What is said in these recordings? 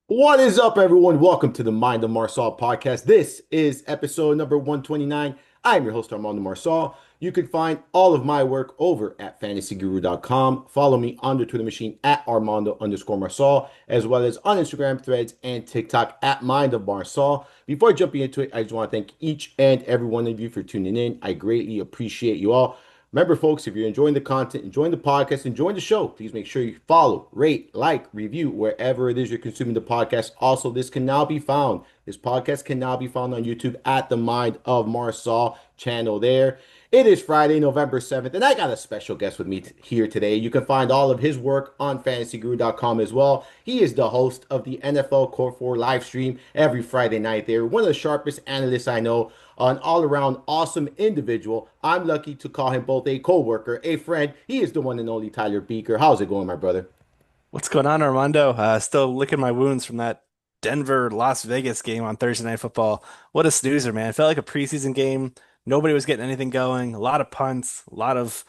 What is up, everyone? Welcome to the Mind of Marsal podcast. This is episode number 129. I'm your host, Armando Marsal. You can find all of my work over at fantasyguru.com. Follow me on the Twitter machine at Armando underscore Marsal, as well as on Instagram, Threads, and TikTok at Mind of Marsal. Before jumping into it, I just want to thank each and every one of you for tuning in. I greatly appreciate you all. Remember, folks, if you're enjoying the content, enjoying the podcast, enjoying the show, please make sure you follow, rate, like, review wherever it is you're consuming the podcast. Also, this podcast can now be found on YouTube at the Mind of Marsal channel there. It is Friday, November 7th, and I got a special guest with me here today. You can find all of his work on fantasyguru.com as well. He is the host of the NFL Core 4 live stream every Friday night there. One of the sharpest analysts I know, an all-around awesome individual. I'm lucky to call him both a co-worker, a friend. He is the one and only Tyler Buecher. How's it going, my brother? What's going on, Armando? Still licking my wounds from that Denver Las Vegas game on Thursday Night Football. What a snoozer, man. It felt like a preseason game. Nobody was getting anything going. A lot of punts, a lot of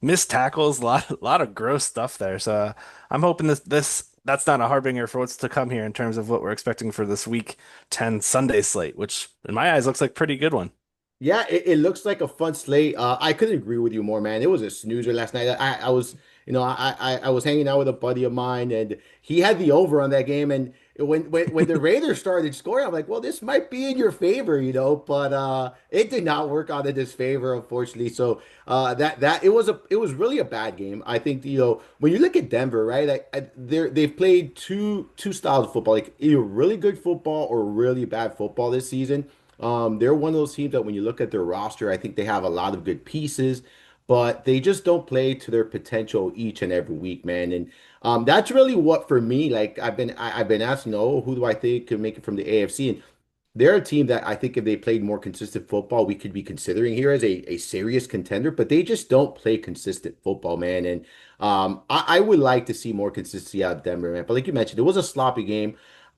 missed tackles, a lot of gross stuff there. So I'm hoping this that's not a harbinger for what's to come here in terms of what we're expecting for this week 10 Sunday slate, which in my eyes looks like a pretty good one. Yeah, it looks like a fun slate. I couldn't agree with you more, man. It was a snoozer last night. I was, I was hanging out with a buddy of mine, and he had the over on that game. And when the Raiders started scoring, I'm like, well, this might be in your favor, But it did not work out in his favor, unfortunately. So that it was really a bad game. I think when you look at Denver, right? They've played two styles of football, like either really good football or really bad football this season. They're one of those teams that when you look at their roster, I think they have a lot of good pieces, but they just don't play to their potential each and every week, man. And that's really what for me, like I've been asked, who do I think could make it from the AFC? And they're a team that I think if they played more consistent football, we could be considering here as a serious contender, but they just don't play consistent football, man. And I would like to see more consistency out of Denver, man. But like you mentioned, it was a sloppy game.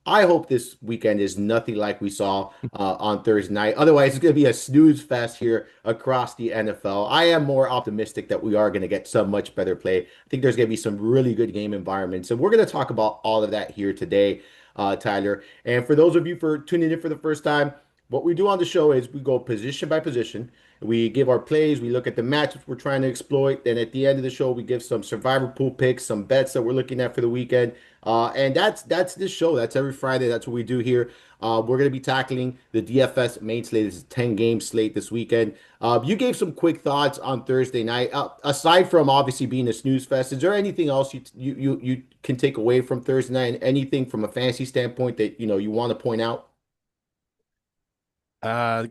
I hope this weekend is nothing like we saw on Thursday night. Otherwise, it's going to be a snooze fest here across the NFL. I am more optimistic that we are going to get some much better play. I think there's going to be some really good game environments. And we're going to talk about all of that here today, Tyler. And for those of you for tuning in for the first time, what we do on the show is we go position by position. We give our plays, we look at the matchups we're trying to exploit. Then at the end of the show, we give some survivor pool picks, some bets that we're looking at for the weekend. And that's this show. That's every Friday. That's what we do here. We're going to be tackling the DFS main slate. This is a 10 game slate this weekend. You gave some quick thoughts on Thursday night. Aside from obviously being a snooze fest, is there anything else you can take away from Thursday night? And anything from a fantasy standpoint that you want to point out?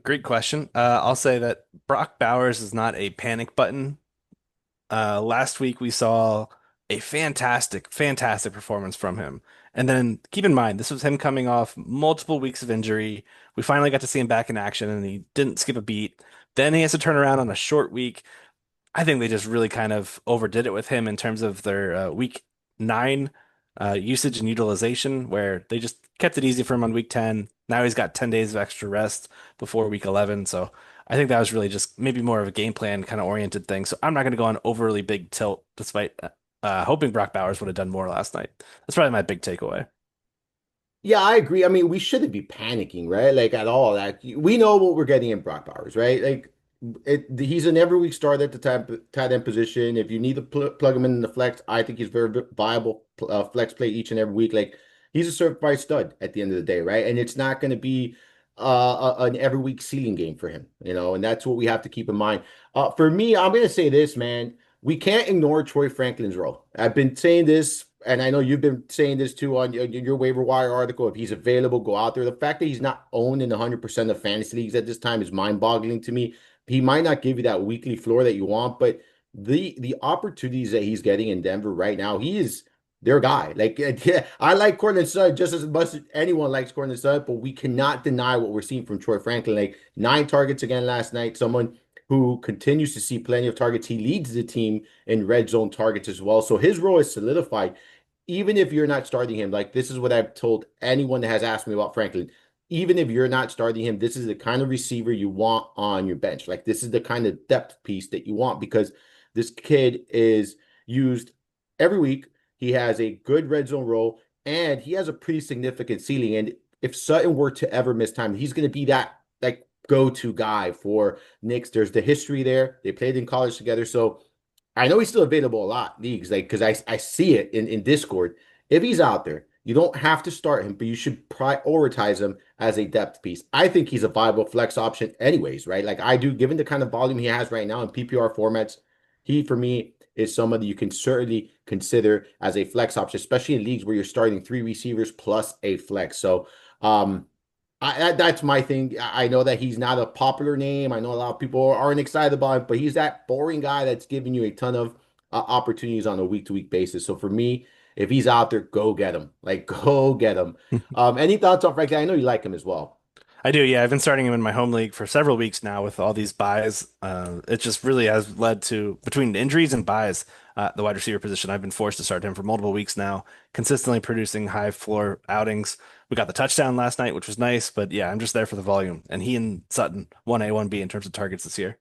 Great question. I'll say that Brock Bowers is not a panic button. Last week we saw a fantastic performance from him. And then keep in mind, this was him coming off multiple weeks of injury. We finally got to see him back in action and he didn't skip a beat. Then he has to turn around on a short week. I think they just really kind of overdid it with him in terms of their week nine usage and utilization, where they just kept it easy for him on week 10. Now he's got 10 days of extra rest before week 11. So I think that was really just maybe more of a game plan kind of oriented thing. So I'm not going to go on overly big tilt despite hoping Brock Bowers would have done more last night. That's probably my big takeaway. Yeah, I agree. I mean, we shouldn't be panicking, right? Like at all. Like we know what we're getting in Brock Bowers, right? Like he's an every week start at the tight end position. If you need to plug him in the flex, I think he's very viable flex play each and every week. Like he's a certified stud at the end of the day, right? And it's not going to be an every week ceiling game for him, and that's what we have to keep in mind. For me, I'm going to say this, man. We can't ignore Troy Franklin's role. I've been saying this, and I know you've been saying this too on your waiver wire article. If he's available, go out there. The fact that he's not owned in 100% of fantasy leagues at this time is mind-boggling to me. He might not give you that weekly floor that you want, but the opportunities that he's getting in Denver right now, he is their guy. Like, yeah, I like Cortland Sutton just as much as anyone likes Cortland Sutton, but we cannot deny what we're seeing from Troy Franklin. Like 9 targets again last night. Someone who continues to see plenty of targets. He leads the team in red zone targets as well. So his role is solidified. Even if you're not starting him, like this is what I've told anyone that has asked me about Franklin. Even if you're not starting him, this is the kind of receiver you want on your bench. Like this is the kind of depth piece that you want because this kid is used every week. He has a good red zone role. and he has a pretty significant ceiling. And if Sutton were to ever miss time, he's going to be that like go-to guy for Knicks. There's the history there. They played in college together, so I know he's still available a lot leagues, like because I see it in Discord. If he's out there, you don't have to start him, but you should prioritize him as a depth piece. I think he's a viable flex option, anyways, right? Like I do, given the kind of volume he has right now in PPR formats, he for me is somebody you can certainly consider as a flex option, especially in leagues where you're starting three receivers plus a flex. So, um, that's my thing. I know that he's not a popular name. I know a lot of people aren't excited about it, but he's that boring guy that's giving you a ton of opportunities on a week-to-week basis. So for me, if he's out there, go get him. Like, go get him. Any thoughts on Frank? I know you like him as well. I do, yeah. I've been starting him in my home league for several weeks now with all these buys. It just really has led to, between injuries and buys, the wide receiver position. I've been forced to start him for multiple weeks now, consistently producing high floor outings. We got the touchdown last night, which was nice, but yeah, I'm just there for the volume. And he and Sutton, 1A, 1B in terms of targets this year.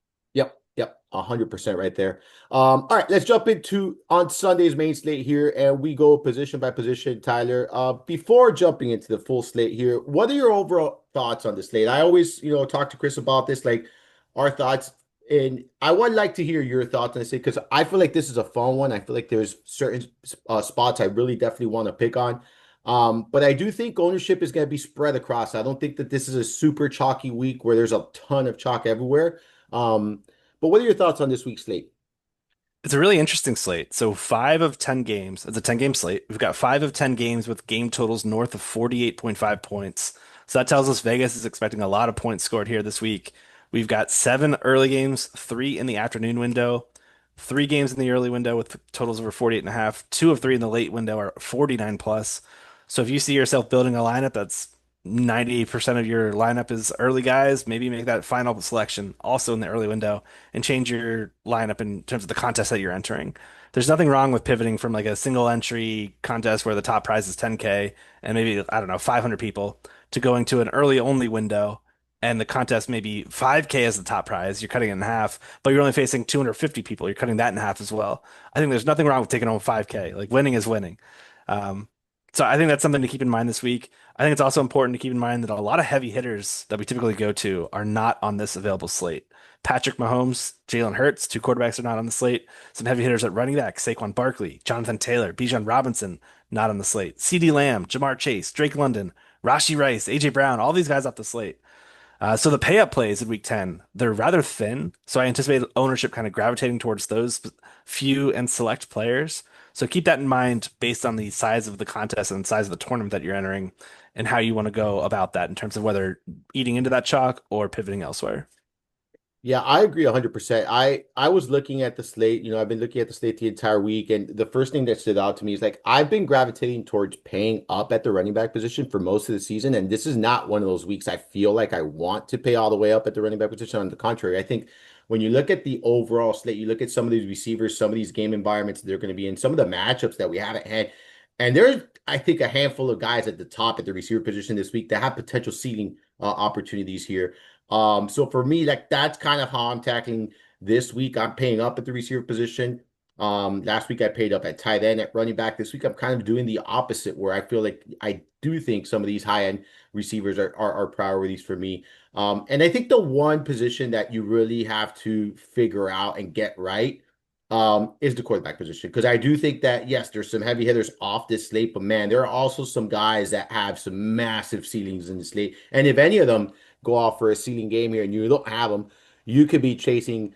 Yep, 100% right there. All right, let's jump into on Sunday's main slate here, and we go position by position, Tyler. Before jumping into the full slate here, what are your overall thoughts on the slate? I always, talk to Chris about this, like our thoughts, and I would like to hear your thoughts on this because I feel like this is a fun one. I feel like there's certain spots I really definitely want to pick on. But I do think ownership is going to be spread across. I don't think that this is a super chalky week where there's a ton of chalk everywhere. Um, but what are your thoughts on this week's slate? It's a really interesting slate. So 5 of 10 games, it's a 10 game slate. We've got 5 of 10 games with game totals north of 48.5 points. So that tells us Vegas is expecting a lot of points scored here this week. We've got 7 early games, 3 in the afternoon window, 3 games in the early window with totals over 48 and a half. 2 of 3 in the late window are 49 plus. So if you see yourself building a lineup that's 98% of your lineup is early guys, maybe make that final selection also in the early window and change your lineup in terms of the contest that you're entering. There's nothing wrong with pivoting from like a single entry contest where the top prize is 10K and maybe, I don't know, 500 people to going to an early only window and the contest maybe 5K as the top prize. You're cutting it in half, but you're only facing 250 people. You're cutting that in half as well. I think there's nothing wrong with taking home 5K. Like winning is winning. Um, so I think that's something to keep in mind this week. I think it's also important to keep in mind that a lot of heavy hitters that we typically go to are not on this available slate. Patrick Mahomes, Jalen Hurts, 2 quarterbacks are not on the slate. Some heavy hitters at running back, Saquon Barkley, Jonathan Taylor, Bijan Robinson, not on the slate. CeeDee Lamb, Jamar Chase, Drake London, Rashi Rice, AJ Brown, all these guys off the slate. So the pay up plays in week 10, they're rather thin. So I anticipate ownership kind of gravitating towards those few and select players. So keep that in mind based on the size of the contest and size of the tournament that you're entering and how you want to go about that in terms of whether eating into that chalk or pivoting elsewhere. Yeah, I agree 100%. I was looking at the slate, I've been looking at the slate the entire week, and the first thing that stood out to me is like I've been gravitating towards paying up at the running back position for most of the season, and this is not one of those weeks I feel like I want to pay all the way up at the running back position. On the contrary, I think when you look at the overall slate, you look at some of these receivers, some of these game environments they're going to be in, some of the matchups that we haven't had, and there's I think a handful of guys at the top at the receiver position this week that have potential ceiling opportunities here. So for me, like that's kind of how I'm tackling this week. I'm paying up at the receiver position. Last week I paid up at tight end, at running back. This week I'm kind of doing the opposite, where I feel like I do think some of these high end receivers are priorities for me. And I think the one position that you really have to figure out and get right is the quarterback position. Because I do think that, yes, there's some heavy hitters off this slate, but man, there are also some guys that have some massive ceilings in the slate. And if any of them go off for a ceiling game here and you don't have them, you could be chasing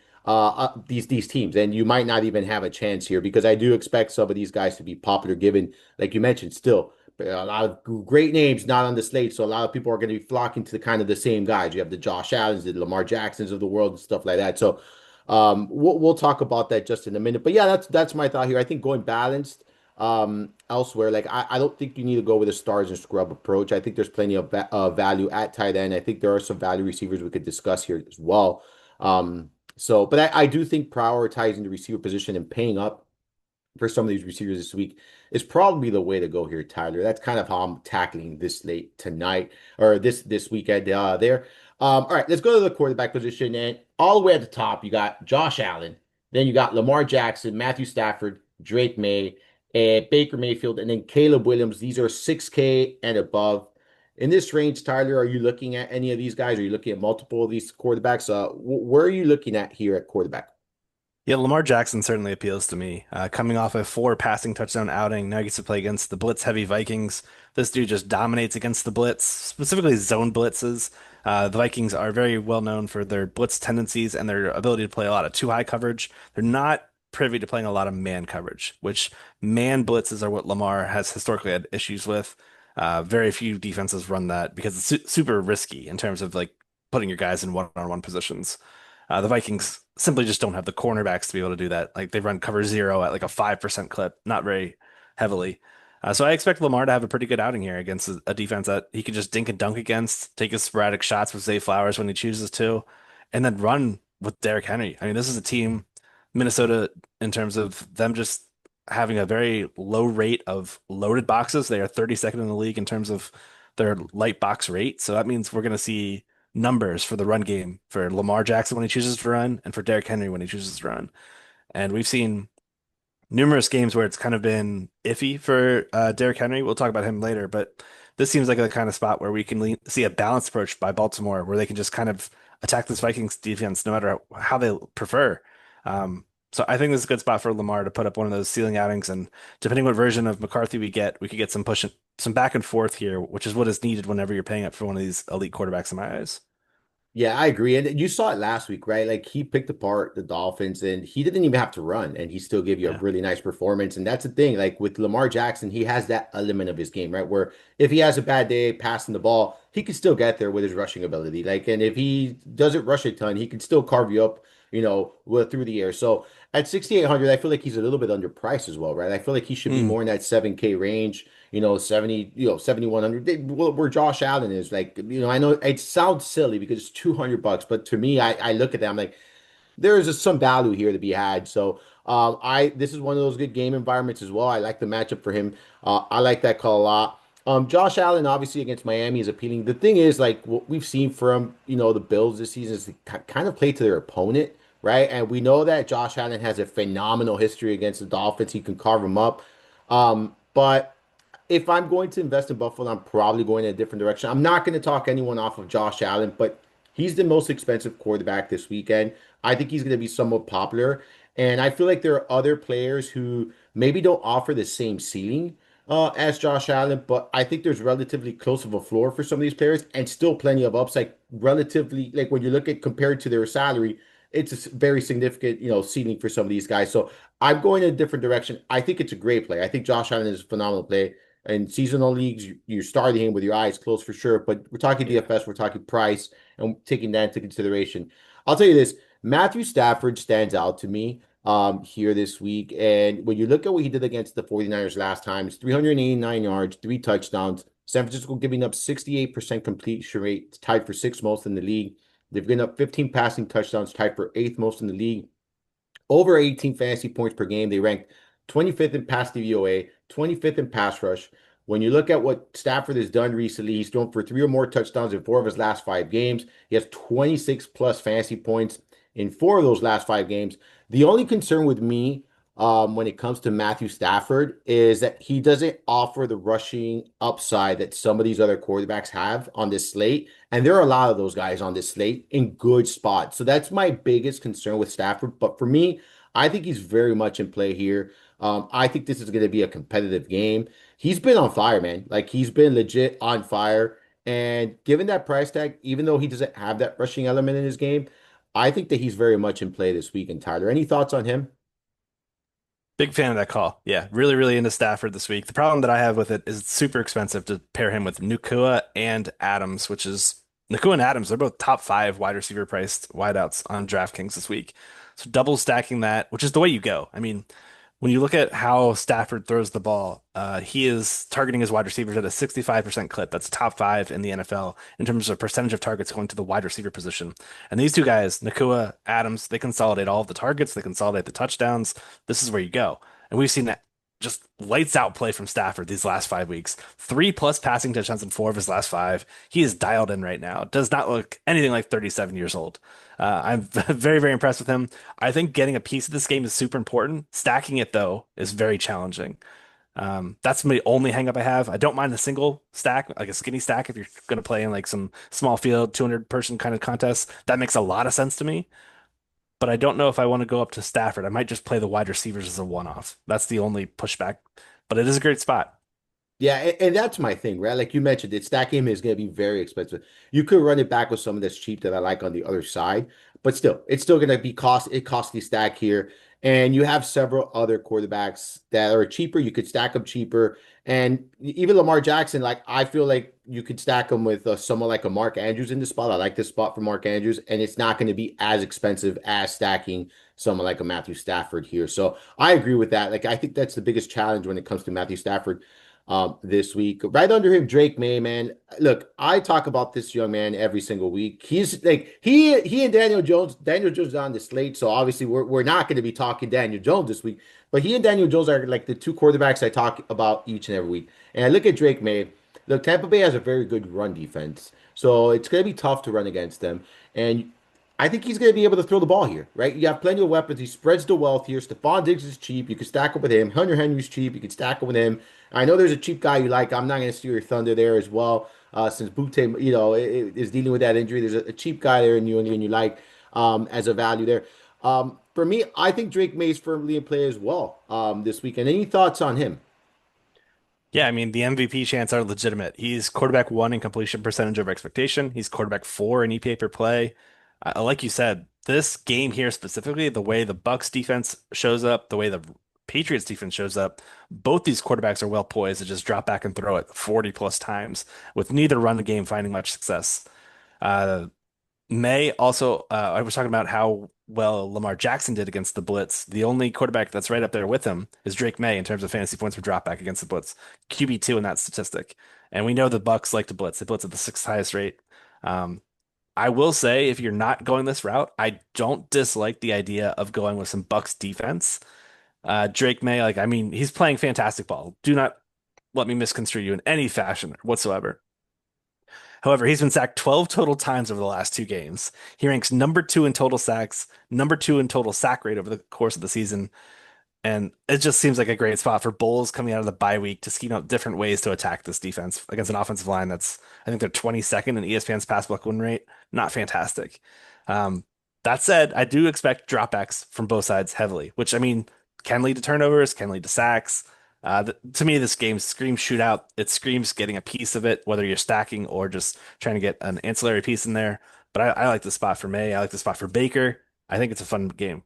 these teams, and you might not even have a chance here because I do expect some of these guys to be popular, given, like you mentioned, still a lot of great names not on the slate. So a lot of people are going to be flocking to the kind of the same guys. You have the Josh Allens, the Lamar Jacksons of the world, and stuff like that. So we'll talk about that just in a minute. But yeah, that's my thought here. I think going balanced elsewhere, like I don't think you need to go with a stars and scrub approach. I think there's plenty of value at tight end. I think there are some value receivers we could discuss here as well. But I do think prioritizing the receiver position and paying up for some of these receivers this week is probably the way to go here, Tyler. That's kind of how I'm tackling this slate tonight or this weekend there. All right, let's go to the quarterback position. And all the way at the top, you got Josh Allen. Then you got Lamar Jackson, Matthew Stafford, Drake May. and Baker Mayfield, and then Caleb Williams. These are 6K and above. In this range, Tyler, are you looking at any of these guys? Are you looking at multiple of these quarterbacks? Where are you looking at here at quarterback? Yeah, Lamar Jackson certainly appeals to me. Coming off a four passing touchdown outing, now he gets to play against the blitz heavy Vikings. This dude just dominates against the blitz, specifically zone blitzes. The Vikings are very well known for their blitz tendencies and their ability to play a lot of two high coverage. They're not privy to playing a lot of man coverage, which man blitzes are what Lamar has historically had issues with. Very few defenses run that because it's super risky in terms of like putting your guys in one-on-one positions. The Vikings simply just don't have the cornerbacks to be able to do that. Like they run cover zero at like a 5% clip, not very heavily. So I expect Lamar to have a pretty good outing here against a defense that he can just dink and dunk against, take his sporadic shots with Zay Flowers when he chooses to, and then run with Derrick Henry. I mean, this is a team, Minnesota, in terms of them just having a very low rate of loaded boxes. They are 32nd in the league in terms of their light box rate. So that means we're going to see numbers for the run game for Lamar Jackson when he chooses to run and for Derrick Henry when he chooses to run. And we've seen numerous games where it's kind of been iffy for Derrick Henry. We'll talk about him later, but this seems like the kind of spot where we can see a balanced approach by Baltimore, where they can just kind of attack this Vikings defense no matter how they prefer. So I think this is a good spot for Lamar to put up one of those ceiling outings, and depending what version of McCarthy we get, we could get some push, some back and forth here, which is what is needed whenever you're paying up for one of these elite quarterbacks in my eyes. Yeah, I agree. And you saw it last week, right? Like he picked apart the Dolphins and he didn't even have to run and he still gave you a Yeah. really nice performance. And that's the thing, like with Lamar Jackson, he has that element of his game, right? Where if he has a bad day passing the ball, he can still get there with his rushing ability. Like, and if he doesn't rush a ton, he can still carve you up, through the air. So at 6,800, I feel like he's a little bit underpriced as well, right? I feel like he should be Mm. more in that 7K range. 70, 7,100, where Josh Allen is like, I know it sounds silly because it's $200, but to me, I look at that, I'm like, there is just some value here to be had. So, this is one of those good game environments as well. I like the matchup for him. I like that call a lot. Josh Allen, obviously against Miami is appealing. The thing is, like what we've seen from, the Bills this season is kind of play to their opponent, right? And we know that Josh Allen has a phenomenal history against the Dolphins. He can carve them up. But if I'm going to invest in Buffalo, I'm probably going in a different direction. I'm not going to talk anyone off of Josh Allen, but he's the most expensive quarterback this weekend. I think he's going to be somewhat popular. And I feel like there are other players who maybe don't offer the same ceiling as Josh Allen, but I think there's relatively close of a floor for some of these players and still plenty of upside relatively, like when you look at compared to their salary, it's a very significant, ceiling for some of these guys. So I'm going in a different direction. I think it's a great play. I think Josh Allen is a phenomenal play. In seasonal leagues, you're starting him with your eyes closed for sure. But we're talking Yeah. DFS, we're talking price, and taking that into consideration. I'll tell you this: Matthew Stafford stands out to me here this week. And when you look at what he did against the 49ers last time, it's 389 yards, three touchdowns. San Francisco giving up 68% completion rate, it's tied for sixth most in the league. They've given up 15 passing touchdowns, tied for eighth most in the league, over 18 fantasy points per game. They ranked 25th in pass DVOA, 25th in pass rush. When you look at what Stafford has done recently, he's thrown for three or more touchdowns in four of his last five games. He has 26 plus fantasy points in four of those last five games. The only concern with me when it comes to Matthew Stafford is that he doesn't offer the rushing upside that some of these other quarterbacks have on this slate. And there are a lot of those guys on this slate in good spots. So that's my biggest concern with Stafford. But for me, I think he's very much in play here. I think this is going to be a competitive game. He's been on fire, man. Like he's been legit on fire. And given that price tag, even though he doesn't have that rushing element in his game, I think that he's very much in play this week. And Tyler, any thoughts on him? Big fan of that call. Yeah, really, really into Stafford this week. The problem that I have with it is it's super expensive to pair him with Nakua and Adams, which is Nakua and Adams. They're both top five wide receiver priced wideouts on DraftKings this week. So double stacking that, which is the way you go. I mean, when you look at how Stafford throws the ball, he is targeting his wide receivers at a 65% clip. That's top five in the NFL in terms of percentage of targets going to the wide receiver position. And these two guys, Nakua, Adams, they consolidate all of the targets, they consolidate the touchdowns. This is where you go. And we've seen that. just lights out play from Stafford these last 5 weeks. 3+ passing touchdowns in 4 of his last 5. He is dialed in right now. Does not look anything like 37 years old. I'm very, very impressed with him. I think getting a piece of this game is super important. Stacking it, though, is very challenging. That's the only hang up I have. I don't mind the single stack, like a skinny stack, if you're going to play in like some small field, 200 person kind of contest. That makes a lot of sense to me. But I don't know if I want to go up to Stafford. I might just play the wide receivers as a one-off. That's the only pushback. But it is a great spot. Yeah, and that's my thing, right? Like you mentioned, it's that game is going to be very expensive. You could run it back with someone that's cheap that I like on the other side, but still, it's still going to be costly stack here. And you have several other quarterbacks that are cheaper. You could stack them cheaper, and even Lamar Jackson. Like I feel like you could stack him with someone like a Mark Andrews in the spot. I like this spot for Mark Andrews, and it's not going to be as expensive as stacking someone like a Matthew Stafford here. So I agree with that. Like I think that's the biggest challenge when it comes to Matthew Stafford this week. Right under him, Drake May, man. Look, I talk about this young man every single week. He's like he and Daniel Jones. Daniel Jones is on the slate, so obviously we're not going to be talking Daniel Jones this week. But he and Daniel Jones are like the two quarterbacks I talk about each and every week. And I look at Drake May. Look, Tampa Bay has a very good run defense, so it's going to be tough to run against them. And I think he's going to be able to throw the ball here, right? You have plenty of weapons. He spreads the wealth here. Stephon Diggs is cheap. You can stack up with him. Hunter Henry's cheap. You can stack up with him. I know there's a cheap guy you like. I'm not going to steal your thunder there as well. Since Butte, is dealing with that injury. There's a cheap guy there in New England you like as a value there. For me, I think Drake May is firmly in play as well this weekend. Any thoughts on him? Yeah, I mean, the MVP chants are legitimate. He's quarterback one in completion percentage over expectation. He's quarterback four in EPA per play. Like you said, this game here specifically, the way the Bucks defense shows up, the way the Patriots defense shows up, both these quarterbacks are well poised to just drop back and throw it 40 plus times, with neither run game finding much success. Uh, May also, I was talking about how well Lamar Jackson did against the blitz. The only quarterback that's right up there with him is Drake May in terms of fantasy points per dropback against the blitz, QB2 in that statistic. And we know the Bucks like to blitz. They blitz at the sixth highest rate. Um, I will say, if you're not going this route, I don't dislike the idea of going with some Bucks defense. Drake May, like, I mean, he's playing fantastic ball. Do not let me misconstrue you in any fashion whatsoever. However, he's been sacked 12 total times over the last 2 games. He ranks number two in total sacks, number two in total sack rate over the course of the season. And it just seems like a great spot for Bulls coming out of the bye week to scheme out different ways to attack this defense against an offensive line that's, I think they're 22nd in ESPN's pass block win rate. Not fantastic. Um, that said, I do expect dropbacks from both sides heavily, which I mean can lead to turnovers, can lead to sacks. To me, this game screams shootout. It screams getting a piece of it, whether you're stacking or just trying to get an ancillary piece in there. But I like the spot for May. I like the spot for Baker. I think it's a fun game.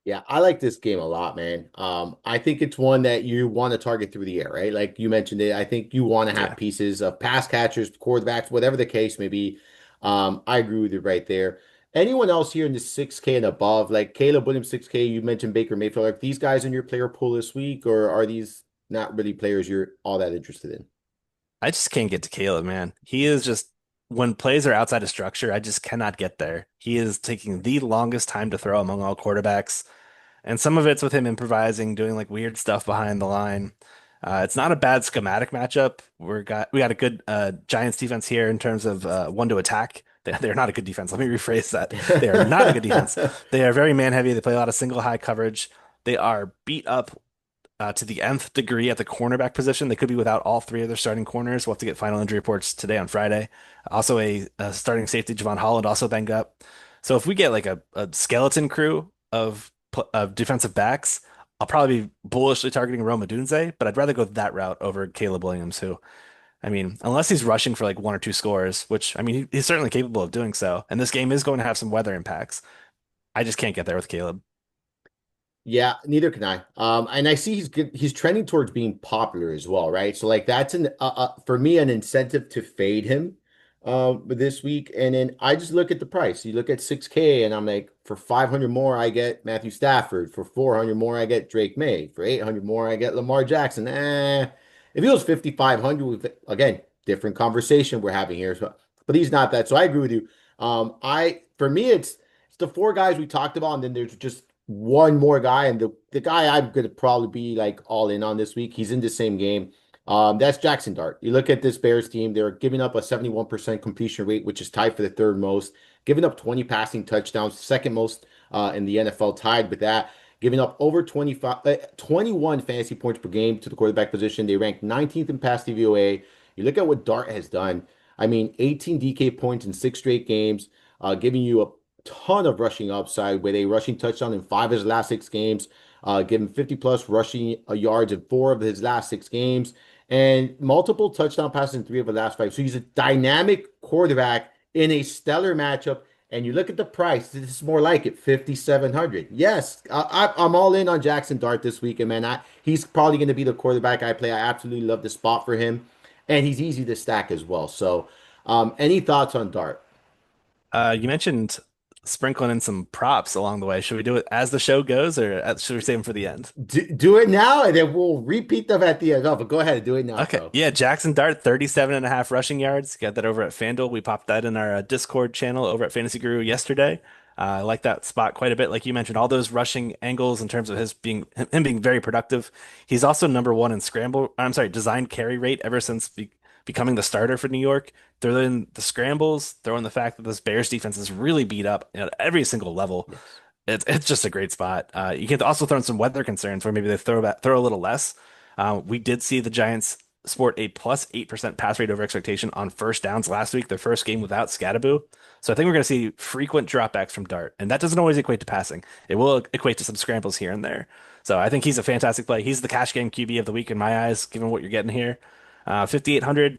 Yeah, I like this game a lot, man. I think it's one that you want to target through the air, right? Like you mentioned it. I think you want to have Yeah. pieces of pass catchers, quarterbacks, whatever the case may be. I agree with you right there. Anyone else here in the 6K and above, like Caleb Williams 6K, you mentioned Baker Mayfield. Are these guys in your player pool this week, or are these not really players you're all that interested in? I just can't get to Caleb, man. He is just when plays are outside of structure, I just cannot get there. He is taking the longest time to throw among all quarterbacks. And some of it's with him improvising, doing like weird stuff behind the line. It's not a bad schematic matchup. We got a good Giants defense here in terms of one to attack. They're not a good defense. Let me rephrase that. They are not a good defense. They are very man heavy. They play a lot of single high coverage. They are beat up to the nth degree at the cornerback position. They could be without all three of their starting corners. We'll have to get final injury reports today on Friday. Also, a starting safety, Javon Holland, also banged up. So if we get like a skeleton crew of defensive backs, I'll probably be bullishly targeting Rome Odunze, but I'd rather go that route over Caleb Williams, who, I mean, unless he's rushing for like one or two scores, which I mean, he's certainly capable of doing so. And this game is going to have some weather impacts. I just can't get there with Caleb. Yeah, neither can I. And I see he's good. He's trending towards being popular as well, right? So like that's an for me an incentive to fade him this week. And then I just look at the price. You look at 6K and I'm like for 500 more I get Matthew Stafford, for 400 more I get Drake May, for 800 more I get Lamar Jackson. If he was 5,500 again, different conversation we're having here. So, but he's not that. So I agree with you. I for me it's the four guys we talked about, and then there's just one more guy, and the guy I'm gonna probably be like all in on this week. He's in the same game. That's Jackson Dart. You look at this Bears team; they're giving up a 71% completion rate, which is tied for the third most. Giving up 20 passing touchdowns, second most in the NFL, tied with that. Giving up over 21 fantasy points per game to the quarterback position. They rank 19th in pass DVOA. You look at what Dart has done. I mean, 18 DK points in six straight games, giving you a ton of rushing upside with a rushing touchdown in five of his last six games, giving 50 plus rushing yards in four of his last six games, and multiple touchdown passes in three of the last five. So he's a dynamic quarterback in a stellar matchup. And you look at the price, this is more like it, 5,700. Yes, I'm all in on Jackson Dart this weekend, man. He's probably going to be the quarterback I play. I absolutely love the spot for him, and he's easy to stack as well. So, any thoughts on Dart? You mentioned sprinkling in some props along the way. Should we do it as the show goes, or should we save them for the end? Do it now, and then we'll repeat them at the end. Oh, but go ahead and do it now, Okay. bro. Yeah, Jackson Dart, 37.5 rushing yards. Got that over at FanDuel. We popped that in our Discord channel over at Fantasy Guru yesterday. I like that spot quite a bit. Like you mentioned, all those rushing angles in terms of him being very productive. He's also number one in scramble. I'm sorry, design carry rate ever since becoming the starter for New York. Throw in the scrambles, throw in the fact that this Bears defense is really beat up at every single level. Yes. It's just a great spot. You can also throw in some weather concerns where maybe they throw a little less. We did see the Giants sport a plus 8% pass rate over expectation on first downs last week, their first game without Scattaboo. So I think we're going to see frequent dropbacks from Dart, and that doesn't always equate to passing. It will equate to some scrambles here and there. So I think he's a fantastic play. He's the cash game QB of the week in my eyes, given what you're getting here. 5,800,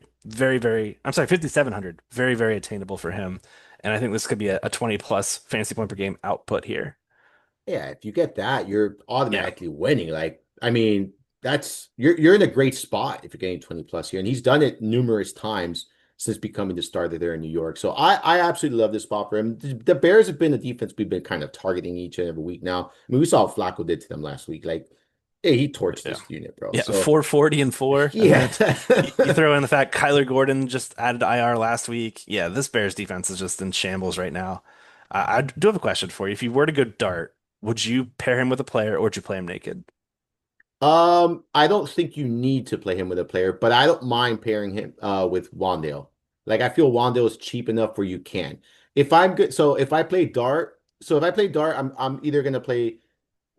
I'm sorry, 5,700, very, very attainable for him. And I think this could be a 20 plus fantasy point per game output here. Yeah, if you get that, you're Yeah. automatically winning. Like, I mean, that's you're in a great spot if you're getting 20 plus here. And he's done it numerous times since becoming the starter there in New York. So I absolutely love this spot for him. The Bears have been a defense we've been kind of targeting each and every week now. I mean, we saw what Flacco did to them last week. Like, hey, he torched Yeah. this unit, bro. Yeah, So 440 and four. And yeah. then you throw in the fact Kyler Gordon just added IR last week. Yeah, this Bears defense is just in shambles right now. I do have a question for you. If you were to go dart, would you pair him with a player or would you play him naked? I don't think you need to play him with a player, but I don't mind pairing him with Wandale. Like I feel Wandale is cheap enough where you can. If I'm good, so if I play Dart, I'm either gonna play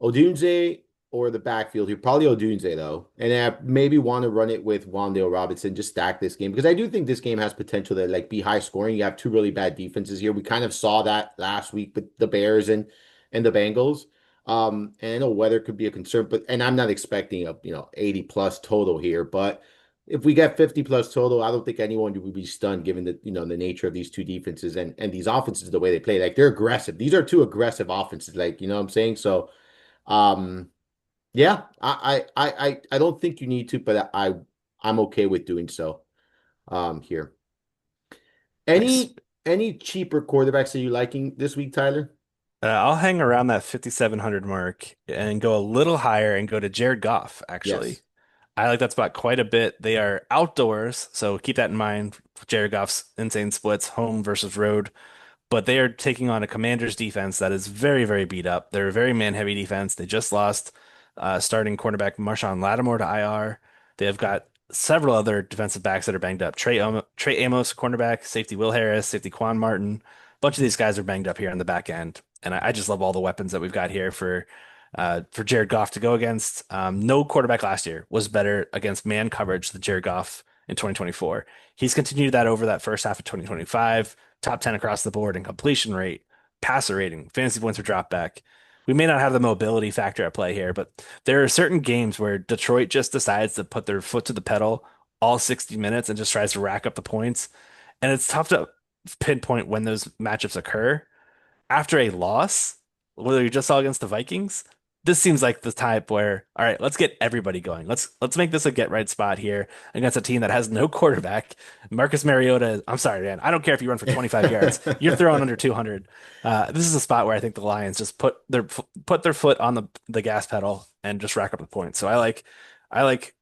Odunze or the backfield here. Probably Odunze though. And I maybe want to run it with Wandale Robinson, just stack this game because I do think this game has potential to like be high scoring. You have two really bad defenses here. We kind of saw that last week with the Bears and the Bengals. And I know weather could be a concern, but and I'm not expecting a 80 plus total here, but if we get 50 plus total, I don't think anyone would be stunned given the nature of these two defenses and these offenses the way they play. Like they're aggressive. These are two aggressive offenses, like you know what I'm saying? So um yeah, I don't think you need to, but I'm okay with doing so here. Nice. Any cheaper quarterbacks that you liking this week, Tyler? I'll hang around that 5,700 mark and go a little higher and go to Jared Goff, actually. Yes. I like that spot quite a bit. They are outdoors, so keep that in mind. Jared Goff's insane splits, home versus road. But they are taking on a Commanders defense that is very, very beat up. They're a very man-heavy defense. They just lost starting cornerback Marshawn Lattimore to IR. They have got several other defensive backs that are banged up. Trey Amos, cornerback, safety Will Harris, safety Quan Martin. A bunch of these guys are banged up here on the back end, and I just love all the weapons that we've got here for Jared Goff to go against. No quarterback last year was better against man coverage than Jared Goff in 2024. He's continued that over that first half of 2025, top 10 across the board in completion rate, passer rating, fantasy points per drop back. We may not have the mobility factor at play here, but there are certain games where Detroit just decides to put their foot to the pedal all 60 minutes and just tries to rack up the points. And it's tough to pinpoint when those matchups occur after a loss, whether you just saw against the Vikings, this seems like the type where, all right, let's get everybody going. Let's make this a get right spot here against a team that has no quarterback. Marcus Mariota, I'm sorry, man. I don't care if you run for 25 yards. You're throwing under 200. This is a spot where I think the Lions just put their foot on the gas pedal and just rack up the points. So I like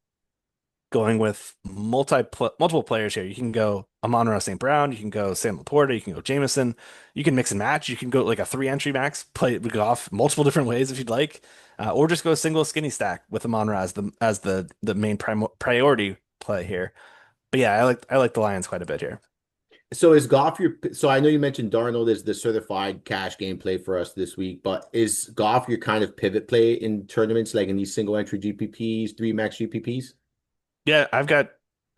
going with multiple players here. You can go Amon-Ra St. Brown, you can go Sam Laporta, you can go Jameson, you can mix and match. You can go like a three entry max, play it off multiple different ways if you'd like, or just go a single skinny stack with Amon-Ra as the main priority play here. But yeah, I like the Lions quite a bit here. So is Goff your, so I know you mentioned Darnold is the certified cash game play for us this week, but is Goff your kind of pivot play in tournaments like in these single entry GPPs, three max GPPs? Yeah,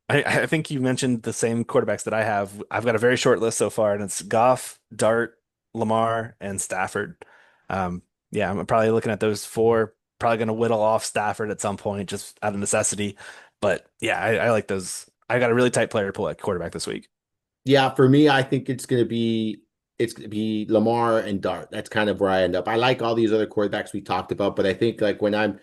I think you mentioned the same quarterbacks that I have. I've got a very short list so far, and it's Goff, Dart, Lamar, and Stafford. Yeah, I'm probably looking at those four. Probably going to whittle off Stafford at some point, just out of necessity. But yeah, I like those. I got a really tight player pool at quarterback this week. Yeah, for me, I think it's gonna be Lamar and Dart. That's kind of where I end up. I like all these other quarterbacks we talked about, but I think like when I'm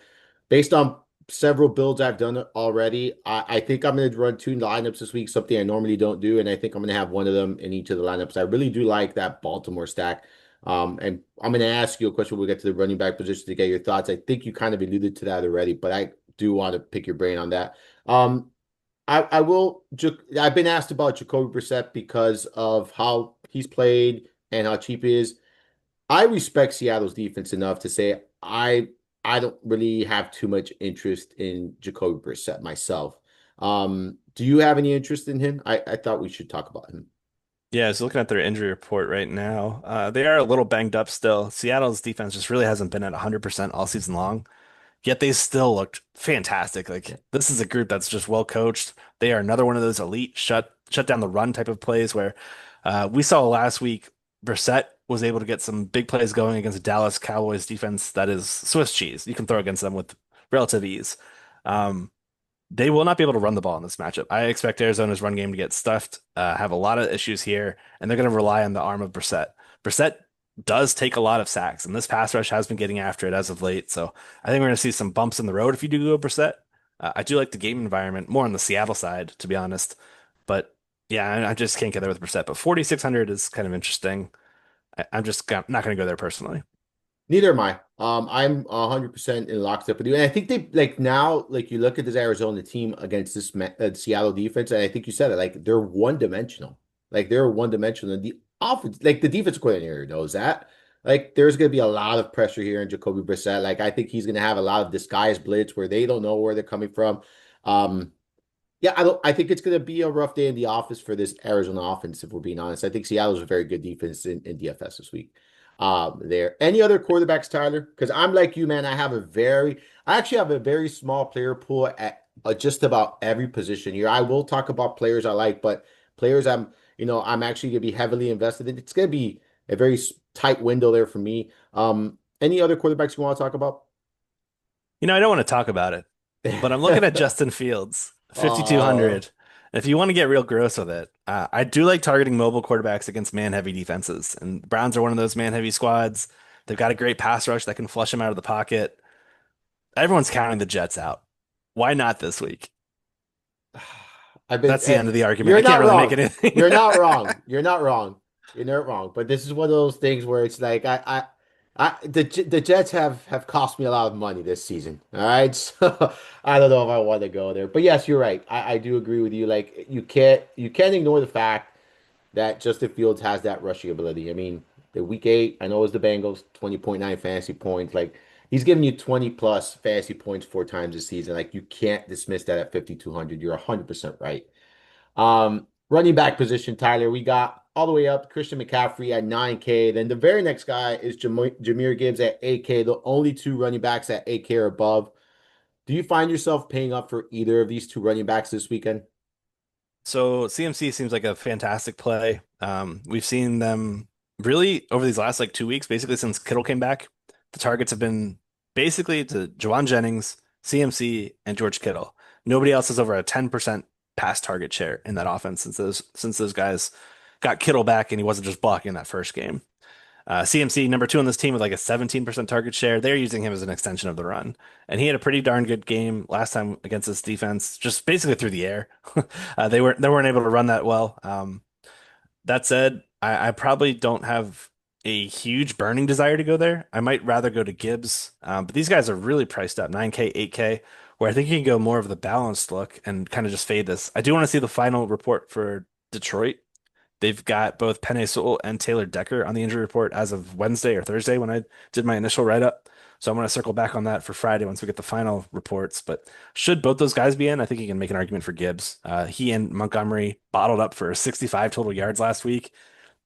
based on several builds I've done already, I think I'm gonna run two lineups this week, something I normally don't do, and I think I'm gonna have one of them in each of the lineups. I really do like that Baltimore stack. And I'm gonna ask you a question when we get to the running back position to get your thoughts. I think you kind of alluded to that already, but I do want to pick your brain on that. Um, I will. I've been asked about Jacoby Brissett because of how he's played and how cheap he is. I respect Seattle's defense enough to say I don't really have too much interest in Jacoby Brissett myself. Do you have any interest in him? I thought we should talk about him. Yeah, so looking at their injury report right now, they are a little banged up still. Seattle's defense just really hasn't been at 100% all season long. Yet they still looked fantastic. Like this is a group that's just well coached. They are another one of those elite shut down the run type of plays where we saw last week Brissett was able to get some big plays going against a Dallas Cowboys defense that is Swiss cheese. You can throw against them with relative ease. Um, they will not be able to run the ball in this matchup. I expect Arizona's run game to get stuffed, have a lot of issues here, and they're going to rely on the arm of Brissett. Brissett does take a lot of sacks, and this pass rush has been getting after it as of late. So I think we're going to see some bumps in the road if you do go Brissett. I do like the game environment more on the Seattle side, to be honest. But yeah, I just can't get there with Brissett. But 4,600 is kind of interesting. I'm just not going to go there personally. Neither am I. I'm 100% in lockstep with you. And I think they like now, like you look at this Arizona team against this Seattle defense, and I think you said it, like they're one dimensional. Like they're one dimensional. And the offense, like the defense coordinator knows that. Like there's going to be a lot of pressure here in Jacoby Brissett. Like I think he's going to have a lot of disguised blitz where they don't know where they're coming from. Um, yeah, I think it's going to be a rough day in the office for this Arizona offense, if we're being honest. I think Seattle's a very good defense in DFS this week. There. Any other quarterbacks, Tyler? Because I'm like you, man. I actually have a very small player pool at just about every position here. I will talk about players I like, but players I'm actually going to be heavily invested in. It's going to be a very tight window there for me. Any other quarterbacks you want to talk about? I don't want to talk about it, but I'm looking at Justin Fields, Uh, 5,200. If you want to get real gross with it, I do like targeting mobile quarterbacks against man-heavy defenses, and the Browns are one of those man-heavy squads. They've got a great pass rush that can flush them out of the pocket. Everyone's counting the Jets out. Why not this week? I've been. That's the end of the argument. You're I can't not really make wrong. anything. You're not wrong. You're not wrong. You're not wrong. But this is one of those things where it's like the Jets have cost me a lot of money this season. All right, so I don't know if I want to go there. But yes, you're right. I do agree with you. Like you can't ignore the fact that Justin Fields has that rushing ability. I mean, the week 8, I know it was the Bengals, 20.9 fantasy points. Like he's giving you 20 plus fantasy points 4 times this season. Like you can't dismiss that at 5,200. You're 100% right. Running back position, Tyler, we got all the way up Christian McCaffrey at 9K. Then the very next guy is Jameer Gibbs at 8K. The only two running backs at 8K or above. Do you find yourself paying up for either of these two running backs this weekend? So CMC seems like a fantastic play. We've seen them really over these last like 2 weeks, basically since Kittle came back. The targets have been basically to Jawan Jennings, CMC, and George Kittle. Nobody else has over a 10% pass target share in that offense since those guys got Kittle back and he wasn't just blocking that first game. CMC, number 2 on this team with like a 17% target share. They're using him as an extension of the run. And he had a pretty darn good game last time against this defense, just basically through the air. They weren't able to run that well. That said, I probably don't have a huge burning desire to go there. I might rather go to Gibbs. But these guys are really priced up, 9K, 8K. where I think you can go more of the balanced look and kind of just fade this. I do want to see the final report for Detroit. They've got both Penei Sewell and Taylor Decker on the injury report as of Wednesday or Thursday when I did my initial write-up. So I'm going to circle back on that for Friday once we get the final reports. But should both those guys be in, I think you can make an argument for Gibbs. He and Montgomery bottled up for 65 total yards last week.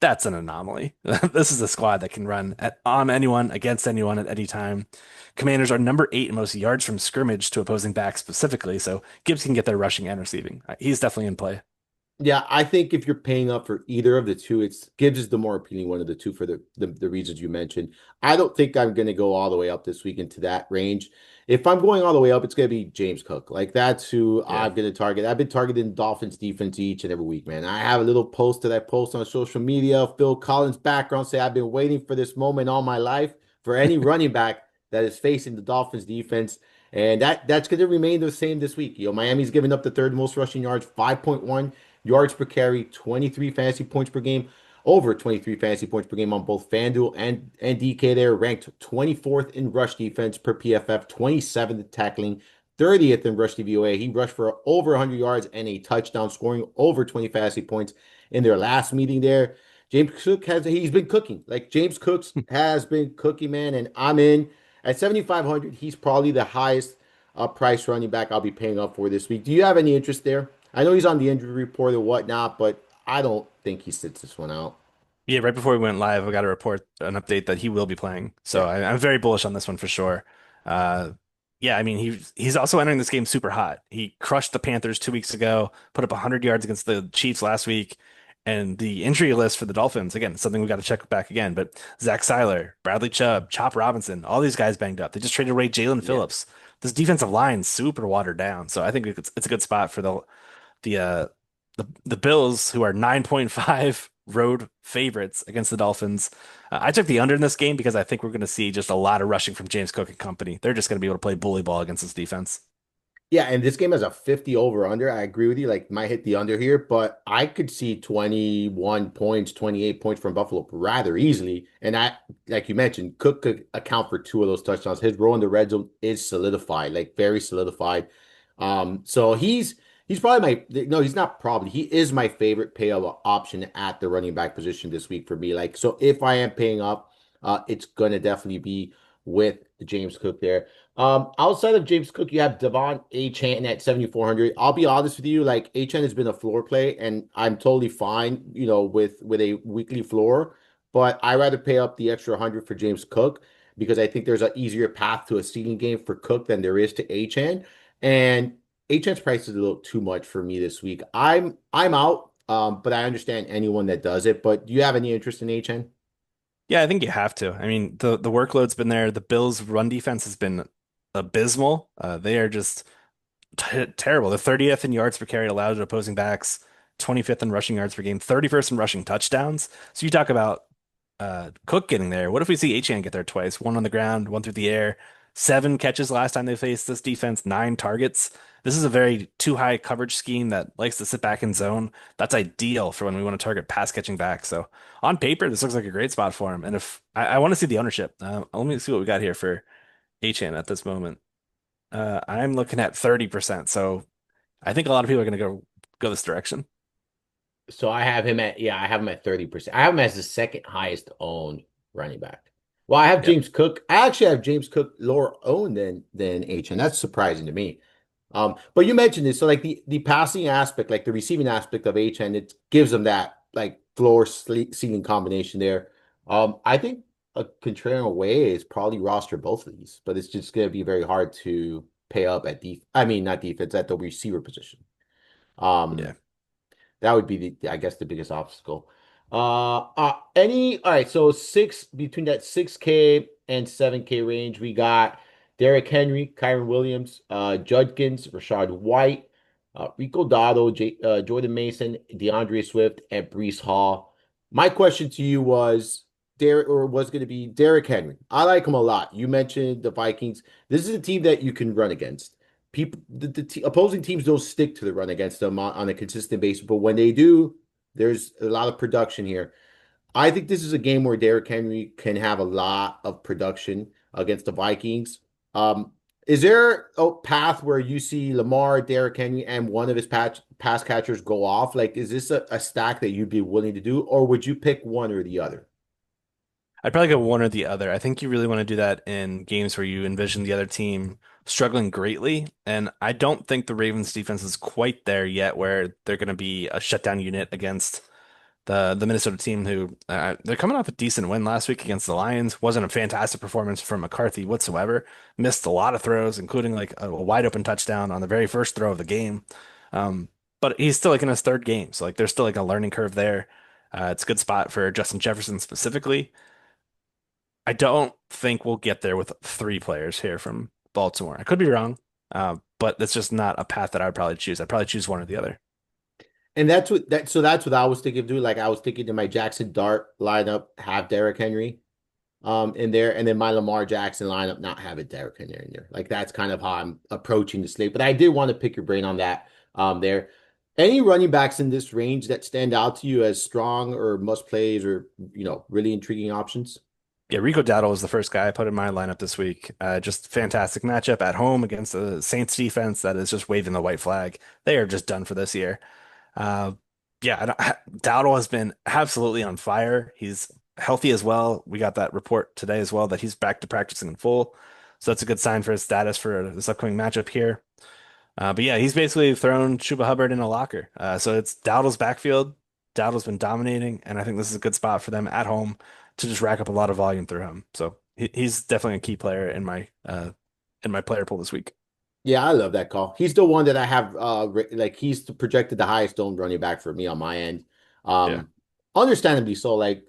That's an anomaly. This is a squad that can run on anyone, against anyone at any time. Commanders are number 8 in most yards from scrimmage to opposing backs specifically, so Gibbs can get there rushing and receiving. He's definitely in play. Yeah, I think if you're paying up for either of the two, it's Gibbs is the more appealing one of the two for the reasons you mentioned. I don't think I'm going to go all the way up this week into that range. If I'm going all the way up, it's going to be James Cook. Like that's who Yeah. I'm going to target. I've been targeting Dolphins defense each and every week, man. I have a little post that I post on social media, Phil Collins background, say I've been waiting for this moment all my life for any running back that is facing the Dolphins defense. And that's going to remain the same this week. Miami's giving up the third most rushing yards, 5.1 yards per carry, 23 fantasy points per game, over 23 fantasy points per game on both FanDuel and DK there, ranked 24th in rush defense per PFF, 27th in tackling, 30th in rush DVOA. He rushed for over 100 yards and a touchdown, scoring over 20 fantasy points in their last meeting there. James Cook he's been cooking. Like James Cooks has been cooking, man, and I'm in at 7,500. He's probably the highest price running back I'll be paying up for this week. Do you have any interest there? I know he's on the injury report or whatnot, but I don't think he sits this one out. Yeah, right before we went live, I got a report, an update that he will be playing. So Yeah. I'm very bullish on this one for sure. Uh, yeah, I mean he's also entering this game super hot. He crushed the Panthers 2 weeks ago, put up 100 yards against the Chiefs last week, and the injury list for the Dolphins again, something we got to check back again. But Zach Seiler, Bradley Chubb, Chop Robinson, all these guys banged up. They just traded away Jalen Yeah. Phillips. This defensive line super watered down, so I think it's a good spot for the uh the Bills, who are 9.5 road favorites against the Dolphins. I took the under in this game because I think we're going to see just a lot of rushing from James Cook and company. They're just going to be able to play bully ball against this defense. Yeah, and this game has a 50 over under. I agree with you. Like, might hit the under here, but I could see 21 points, 28 points from Buffalo rather easily. And like you mentioned, Cook could account for two of those touchdowns. His role in the red zone is solidified, like very solidified. So he's probably no, he's not probably. He is my favorite payout option at the running back position this week for me. Like, so if I am paying up, it's gonna definitely be with James Cook there. Outside of James Cook, you have Devon Achane at 7,400. I'll be honest with you, like Achane has been a floor play, and I'm totally fine, with a weekly floor. But I rather pay up the extra 100 for James Cook because I think there's an easier path to a seeding game for Cook than there is to Achane. And Achane's price is a little too much for me this week. I'm out, but I understand anyone that does it. But do you have any interest in Achane? Yeah, I think you have to. I mean, the workload's been there. The Bills' run defense has been abysmal. They are just t terrible. The 30th in yards per carry allowed to opposing backs, 25th in rushing yards per game, 31st in rushing touchdowns. So you talk about Cook getting there. What if we see Achane get there twice? One on the ground, one through the air. 7 catches last time they faced this defense, 9 targets. This is a very too high coverage scheme that likes to sit back in zone. That's ideal for when we want to target pass catching back. So on paper, this looks like a great spot for him. And if I want to see the ownership, let me see what we got here for Achane at this moment. I'm looking at 30%. So I think a lot of people are going to go this direction. So I have him at 30%. I have him as the second highest owned running back. Well, I have Yep. James Cook. I actually have James Cook lower owned than H, and that's surprising to me. But you mentioned this, so like the passing aspect, like the receiving aspect of H, and it gives them that like ceiling combination there. I think a contrarian way is probably roster both of these, but it's just going to be very hard to pay up at I mean, not defense, at the receiver position. Um, Yeah. that would be I guess the biggest obstacle. All right, so six between that 6K and 7K range, we got Derrick Henry, Kyron Williams, Judkins, Rashad White, Rico Dotto, Jordan Mason, DeAndre Swift, and Brees Hall. My question to you was going to be Derrick Henry. I like him a lot. You mentioned the Vikings. This is a team that you can run against. Opposing teams don't stick to the run against them on a consistent basis, but when they do, there's a lot of production here. I think this is a game where Derrick Henry can have a lot of production against the Vikings. Um, Is there a path where you see Lamar, Derrick Henry, and one of his pass catchers go off? Like, is this a stack that you'd be willing to do, or would you pick one or the other? I'd probably go one or the other. I think you really want to do that in games where you envision the other team struggling greatly. And I don't think the Ravens defense is quite there yet where they're going to be a shutdown unit against the Minnesota team who they're coming off a decent win last week against the Lions. Wasn't a fantastic performance from McCarthy whatsoever. Missed a lot of throws, including like a wide open touchdown on the very first throw of the game. Um, but he's still like in his third game, so like there's still like a learning curve there. It's a good spot for Justin Jefferson specifically. I don't think we'll get there with three players here from Baltimore. I could be wrong, but that's just not a path that I would probably choose. I'd probably choose one or the other. And that's what I was thinking of doing. Like I was thinking to my Jackson Dart lineup, have Derrick Henry in there, and then my Lamar Jackson lineup not have it Derrick Henry in there. Like that's kind of how I'm approaching the slate. But I did want to pick your brain on that there. Any running backs in this range that stand out to you as strong or must plays or really intriguing options? Yeah, Rico Dowdle was the first guy I put in my lineup this week. Just fantastic matchup at home against the Saints defense that is just waving the white flag. They are just done for this year. Uh, yeah, Dowdle has been absolutely on fire. He's healthy as well. We got that report today as well that he's back to practicing in full. So that's a good sign for his status for this upcoming matchup here. But yeah, he's basically thrown Chuba Hubbard in a locker. So it's Dowdle's backfield. Dowdle's been dominating, and I think this is a good spot for them at home to just rack up a lot of volume through him. So he's definitely a key player in my player pool this week. Yeah, I love that call. He's the one that I have like he's projected the highest owned running back for me on my end. Yeah. Um Understandably so. Like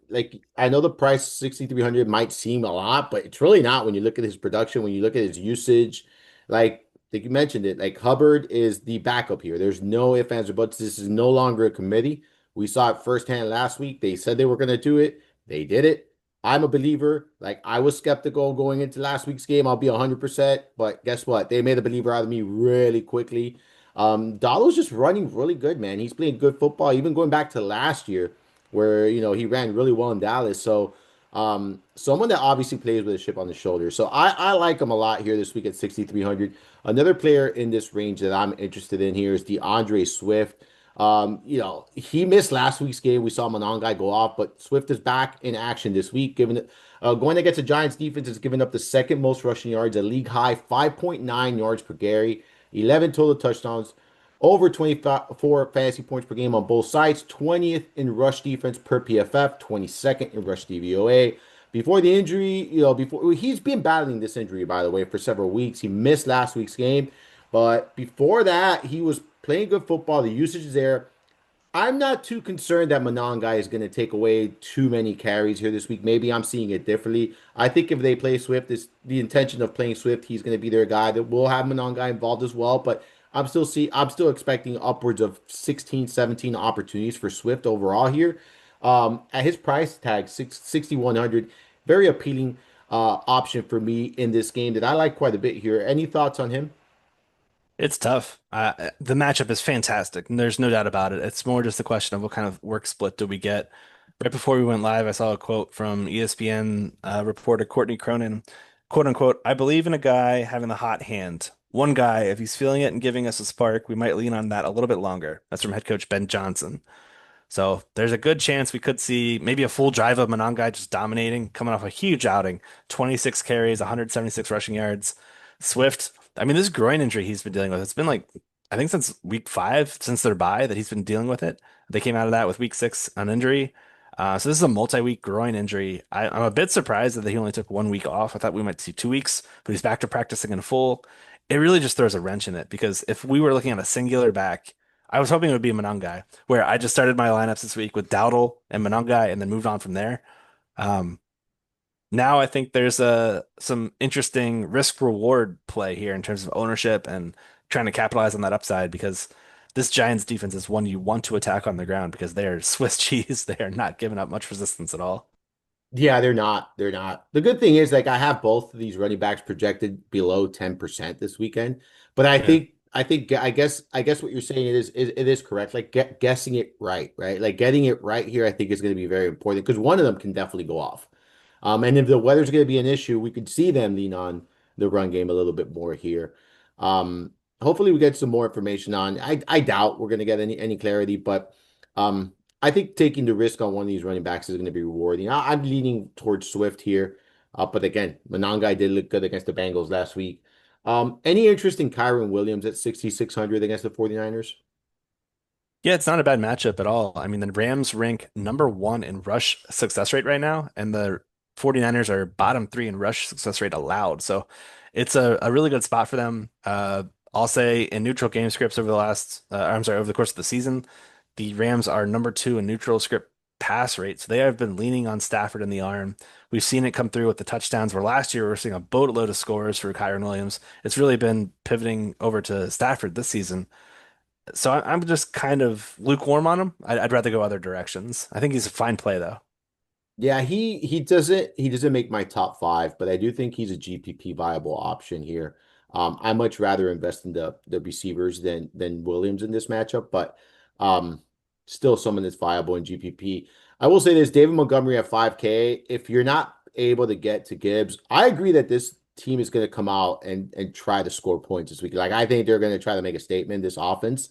I know the price 6,300 might seem a lot, but it's really not when you look at his production, when you look at his usage. Like you mentioned it, like Hubbard is the backup here. There's no ifs, ands, or buts. This is no longer a committee. We saw it firsthand last week. They said they were going to do it. They did it. I'm a believer. Like I was skeptical going into last week's game. I'll be 100%, but guess what? They made a believer out of me really quickly. Dalo's just running really good, man. He's playing good football, even going back to last year where, he ran really well in Dallas. So, someone that obviously plays with a chip on the shoulder. So I like him a lot here this week at 6,300. Another player in this range that I'm interested in here is DeAndre Swift. He missed last week's game. We saw Monongai go off, but Swift is back in action this week, going against the Giants defense is giving up the second most rushing yards, a league high 5.9 yards per carry, 11 total touchdowns, over 24 fantasy points per game on both sides, 20th in rush defense per PFF, 22nd in rush DVOA. Before the injury, before he's been battling this injury, by the way, for several weeks. He missed last week's game, but before that, he was playing good football. The usage is there. I'm not too concerned that Monongai is going to take away too many carries here this week. Maybe I'm seeing it differently. I think if they play Swift, it's the intention of playing Swift. He's going to be their guy that will have Monongai involved as well. But I'm still expecting upwards of 16, 17 opportunities for Swift overall here. At his price tag, 6,100, very appealing option for me in this game that I like quite a bit here. Any thoughts on him? It's tough. The matchup is fantastic, and there's no doubt about it. It's more just a question of what kind of work split do we get. Right before we went live, I saw a quote from ESPN reporter Courtney Cronin, quote unquote, I believe in a guy having the hot hand. One guy, if he's feeling it and giving us a spark, we might lean on that a little bit longer. That's from head coach Ben Johnson. So there's a good chance we could see maybe a full drive of Monongai just dominating, coming off a huge outing, 26 carries, 176 rushing yards. Swift, I mean, this groin injury he's been dealing with, it's been like, I think since week 5, since their bye, that he's been dealing with it. They came out of that with week 6 an injury. So this is a multi-week groin injury. I'm a bit surprised that he only took 1 week off. I thought we might see 2 weeks, but he's back to practicing in full. It really just throws a wrench in it because if we were looking at a singular back, I was hoping it would be Monangai, where I just started my lineups this week with Dowdle and Monangai and then moved on from there. Um, Now I think there's some interesting risk reward play here in terms of ownership and trying to capitalize on that upside because this Giants defense is one you want to attack on the ground because they are Swiss cheese. They are not giving up much resistance at all. Yeah, they're not. They're not. The good thing is, like, I have both of these running backs projected below 10% this weekend. But Yeah. I guess what you're saying is it is correct. Like guessing it right, right? Like getting it right here, I think is going to be very important because one of them can definitely go off. And if the weather's going to be an issue, we could see them lean on the run game a little bit more here. Um, Hopefully we get some more information on. I doubt we're going to get any clarity, but um, I think taking the risk on one of these running backs is going to be rewarding. I'm leaning towards Swift here, but again, Monangai did look good against the Bengals last week. Any interest in Kyron Williams at 6,600 against the 49ers? Yeah, it's not a bad matchup at all. I mean, the Rams rank number one in rush success rate right now, and the 49ers are bottom three in rush success rate allowed. So it's a really good spot for them. I'll say in neutral game scripts over the over the course of the season, the Rams are number two in neutral script pass rate. So they have been leaning on Stafford in the arm. We've seen it come through with the touchdowns where last year we were seeing a boatload of scores for Kyron Williams. It's really been pivoting over to Stafford this season. So I'm just kind of lukewarm on him. I'd rather go other directions. I think he's a fine play though. Yeah, he doesn't make my top five, but I do think he's a GPP viable option here. I much rather invest in the receivers than Williams in this matchup, but um, still someone that's viable in GPP. I will say this, David Montgomery at 5K. If you're not able to get to Gibbs, I agree that this team is going to come out and try to score points this week. Like I think they're going to try to make a statement this offense.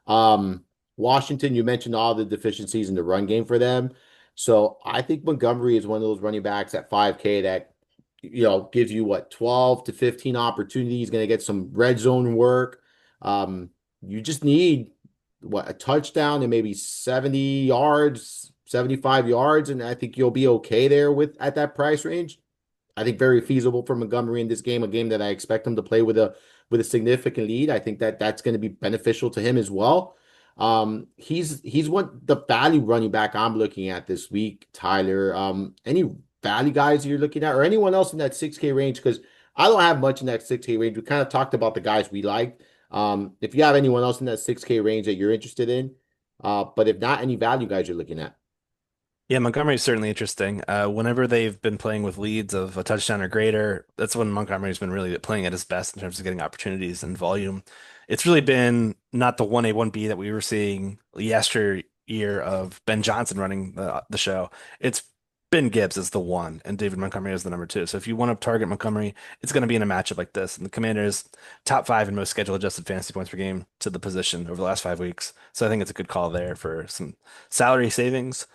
Um, Washington, you mentioned all the deficiencies in the run game for them. So I think Montgomery is one of those running backs at 5K that, gives you what, 12 to 15 opportunities, going to get some red zone work. You just need what, a touchdown and maybe 70 yards, 75 yards, and I think you'll be okay there with at that price range. I think very feasible for Montgomery in this game, a game that I expect him to play with a significant lead. I think that that's going to be beneficial to him as well. He's what the value running back I'm looking at this week, Tyler. Any value guys you're looking at, or anyone else in that 6K range? Because I don't have much in that 6K range. We kind of talked about the guys we like. If you have anyone else in that 6K range that you're interested in, but if not, any value guys you're looking at. Yeah, Montgomery is certainly interesting. Whenever they've been playing with leads of a touchdown or greater, that's when Montgomery's been really playing at his best in terms of getting opportunities and volume. It's really been not the 1A, 1B that we were seeing yesteryear of Ben Johnson running the show. It's been Gibbs as the one and David Montgomery as the number two. So if you want to target Montgomery, it's going to be in a matchup like this. And the Commanders top five in most schedule adjusted fantasy points per game to the position over the last 5 weeks. So I think it's a good call there for some salary savings.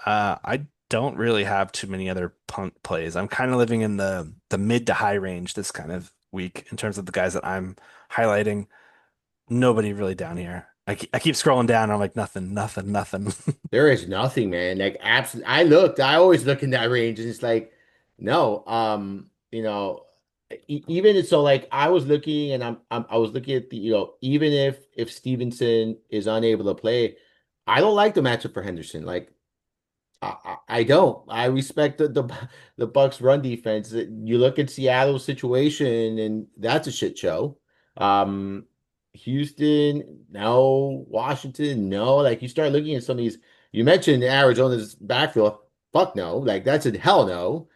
I don't really have too many other punt plays. I'm kind of living in the mid to high range this kind of week in terms of the guys that I'm highlighting. Nobody really down here. I keep scrolling down. And I'm like nothing, nothing, nothing. There is nothing, man. Like absolutely, I always look in that range, and it's like, no, even so, like I was looking, and I was looking at even if Stevenson is unable to play, I don't like the matchup for Henderson. Like I don't. I respect the Bucks run defense. You look at Seattle's situation, and that's a shit show. Um, Houston, no. Washington, no. Like you start looking at some of these. You mentioned Arizona's backfield. Fuck no. Like that's a hell no.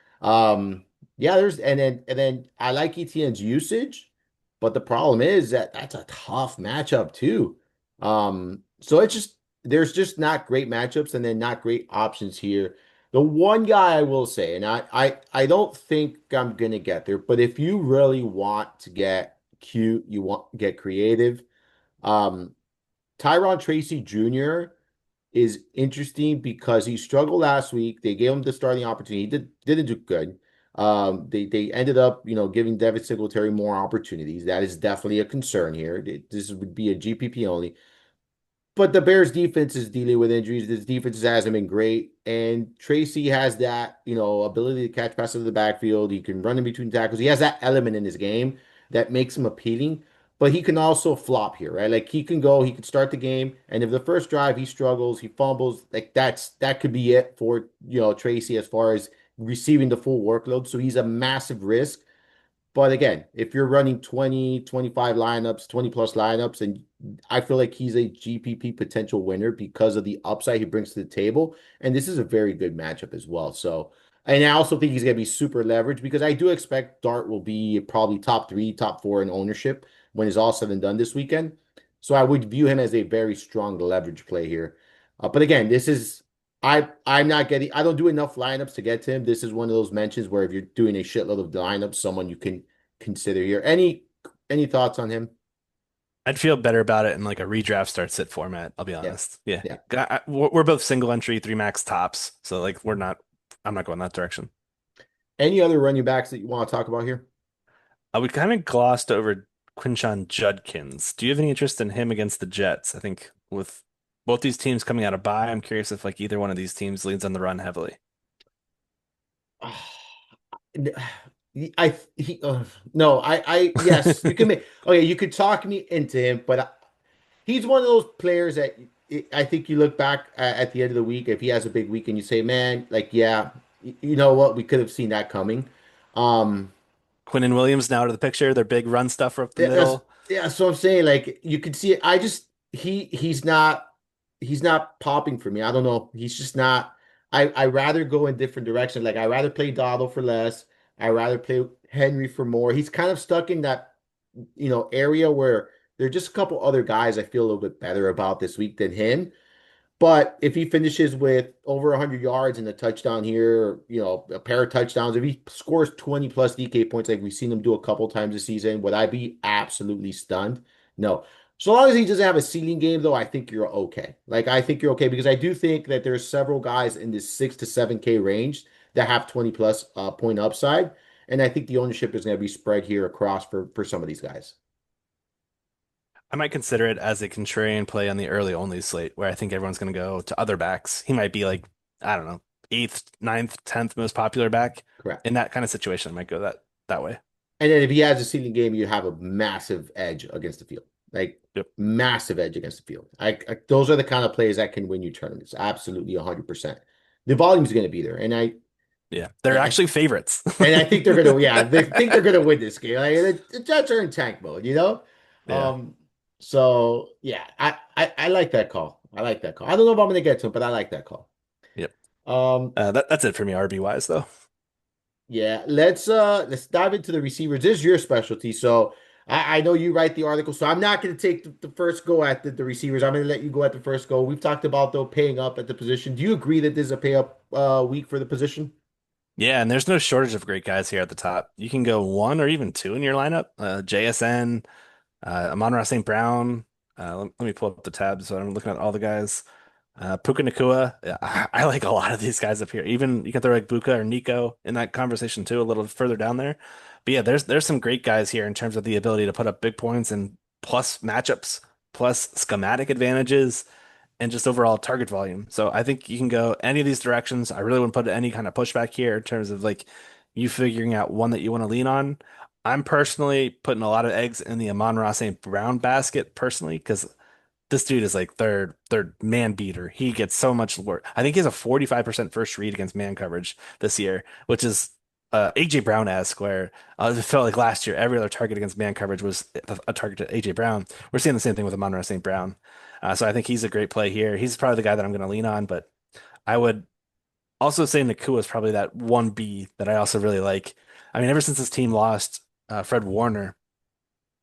Yeah. There's and then I like ETN's usage, but the problem is that that's a tough matchup too. So it's just there's just not great matchups and then not great options here. The one guy I will say, and I don't think I'm gonna get there, but if you really want to get cute, you want get creative, um, Tyron Tracy Jr. is interesting because he struggled last week. They gave him the starting opportunity. He didn't do good. They ended up, giving Devin Singletary more opportunities. That is definitely a concern here. This would be a GPP only. But the Bears defense is dealing with injuries. This defense hasn't been great. And Tracy has that, ability to catch passes in the backfield. He can run in between tackles. He has that element in his game that makes him appealing. But he can also flop here, right? Like he can start the game, and if the first drive he struggles, he fumbles, like that could be it for Tracy as far as receiving the full workload. So he's a massive risk. But again, if you're running 20, 25 lineups, 20 plus lineups, and I feel like he's a GPP potential winner because of the upside he brings to the table. And this is a very good matchup as well. So, and I also think he's going to be super leveraged because I do expect Dart will be probably top three, top four in ownership when it's all said and done this weekend. So I would view him as a very strong leverage play here. But again, I'm not getting, I don't do enough lineups to get to him. This is one of those mentions where if you're doing a shitload of lineups, someone you can consider here. Any thoughts on him? I'd feel better about it in like a redraft start sit format. I'll be Yeah, honest. Yeah, yeah. we're both single entry, three max tops, so like we're not. I'm not going that direction. Any other running backs that you want to talk about here? We kind of glossed over Quinshon Judkins. Do you have any interest in him against the Jets? I think with both these teams coming out of bye, I'm curious if like either one of these teams leans on the run heavily. I he no, yes, you can make okay, you could talk me into him, but he's one of those players that I think you look back at the end of the week if he has a big week and you say, man, like yeah, you know what, we could have seen that coming. Um, Quinn and Williams now to the picture. Their big run stuffer up the yeah, middle. so I'm saying like you could see it. I just he's not popping for me. I don't know. He's just not. I rather go in different directions. Like I rather play Dotto for less. I rather play Henry for more. He's kind of stuck in that area where there are just a couple other guys I feel a little bit better about this week than him. But if he finishes with over 100 yards and a touchdown here, a pair of touchdowns, if he scores 20 plus DK points like we've seen him do a couple times this season, would I be absolutely stunned? No. So long as he doesn't have a ceiling game, though, I think you're okay. Like, I think you're okay because I do think that there's several guys in this 6 to 7K range that have 20 plus point upside. And I think the ownership is going to be spread here across for some of these guys. I might consider it as a contrarian play on the early only slate where I think everyone's going to go to other backs. He might be like, I don't know, eighth, ninth, 10th most popular back. Correct. In that kind of situation, I might go that way. And then if he has a ceiling game, you have a massive edge against the field. Like Yep. massive edge against the field. Those are the kind of plays that can win you tournaments. Absolutely 100%. The volume's going to be there. Yeah. They're I actually favorites. and I think they're going to yeah, they think they're going to win this game. Like, the Jets are in tank mode, you know? Yeah. Um so yeah, I like that call. I like that call. I don't know if I'm going to get to it, but I like that call. Yep. Um That's it for me, RB wise though. Yeah, let's dive into the receivers. This is your specialty, so I know you write the article, so I'm not going to take the first go at the receivers. I'm going to let you go at the first go. We've talked about though paying up at the position. Do you agree that this is a pay up week for the position? Yeah, and there's no shortage of great guys here at the top. You can go one or even two in your lineup. JSN, Amon-Ra St. Brown. Let me pull up the tabs so I'm looking at all the guys. Puka Nakua. Yeah, I like a lot of these guys up here. Even you can throw like Buka or Nico in that conversation too, a little further down there. But yeah, there's some great guys here in terms of the ability to put up big points and plus matchups, plus schematic advantages, and just overall target volume. So I think you can go any of these directions. I really wouldn't put any kind of pushback here in terms of like you figuring out one that you want to lean on. I'm personally putting a lot of eggs in the Amon-Ra St. Brown basket personally because this dude is like third man beater. He gets so much work. I think he has a 45% first read against man coverage this year, which is AJ Brown-esque, where it felt like last year every other target against man coverage was a target to AJ Brown. We're seeing the same thing with Amon-Ra St. Brown. So I think he's a great play here. He's probably the guy that I'm going to lean on, but I would also say Nakua is probably that 1B that I also really like. I mean, ever since this team lost Fred Warner,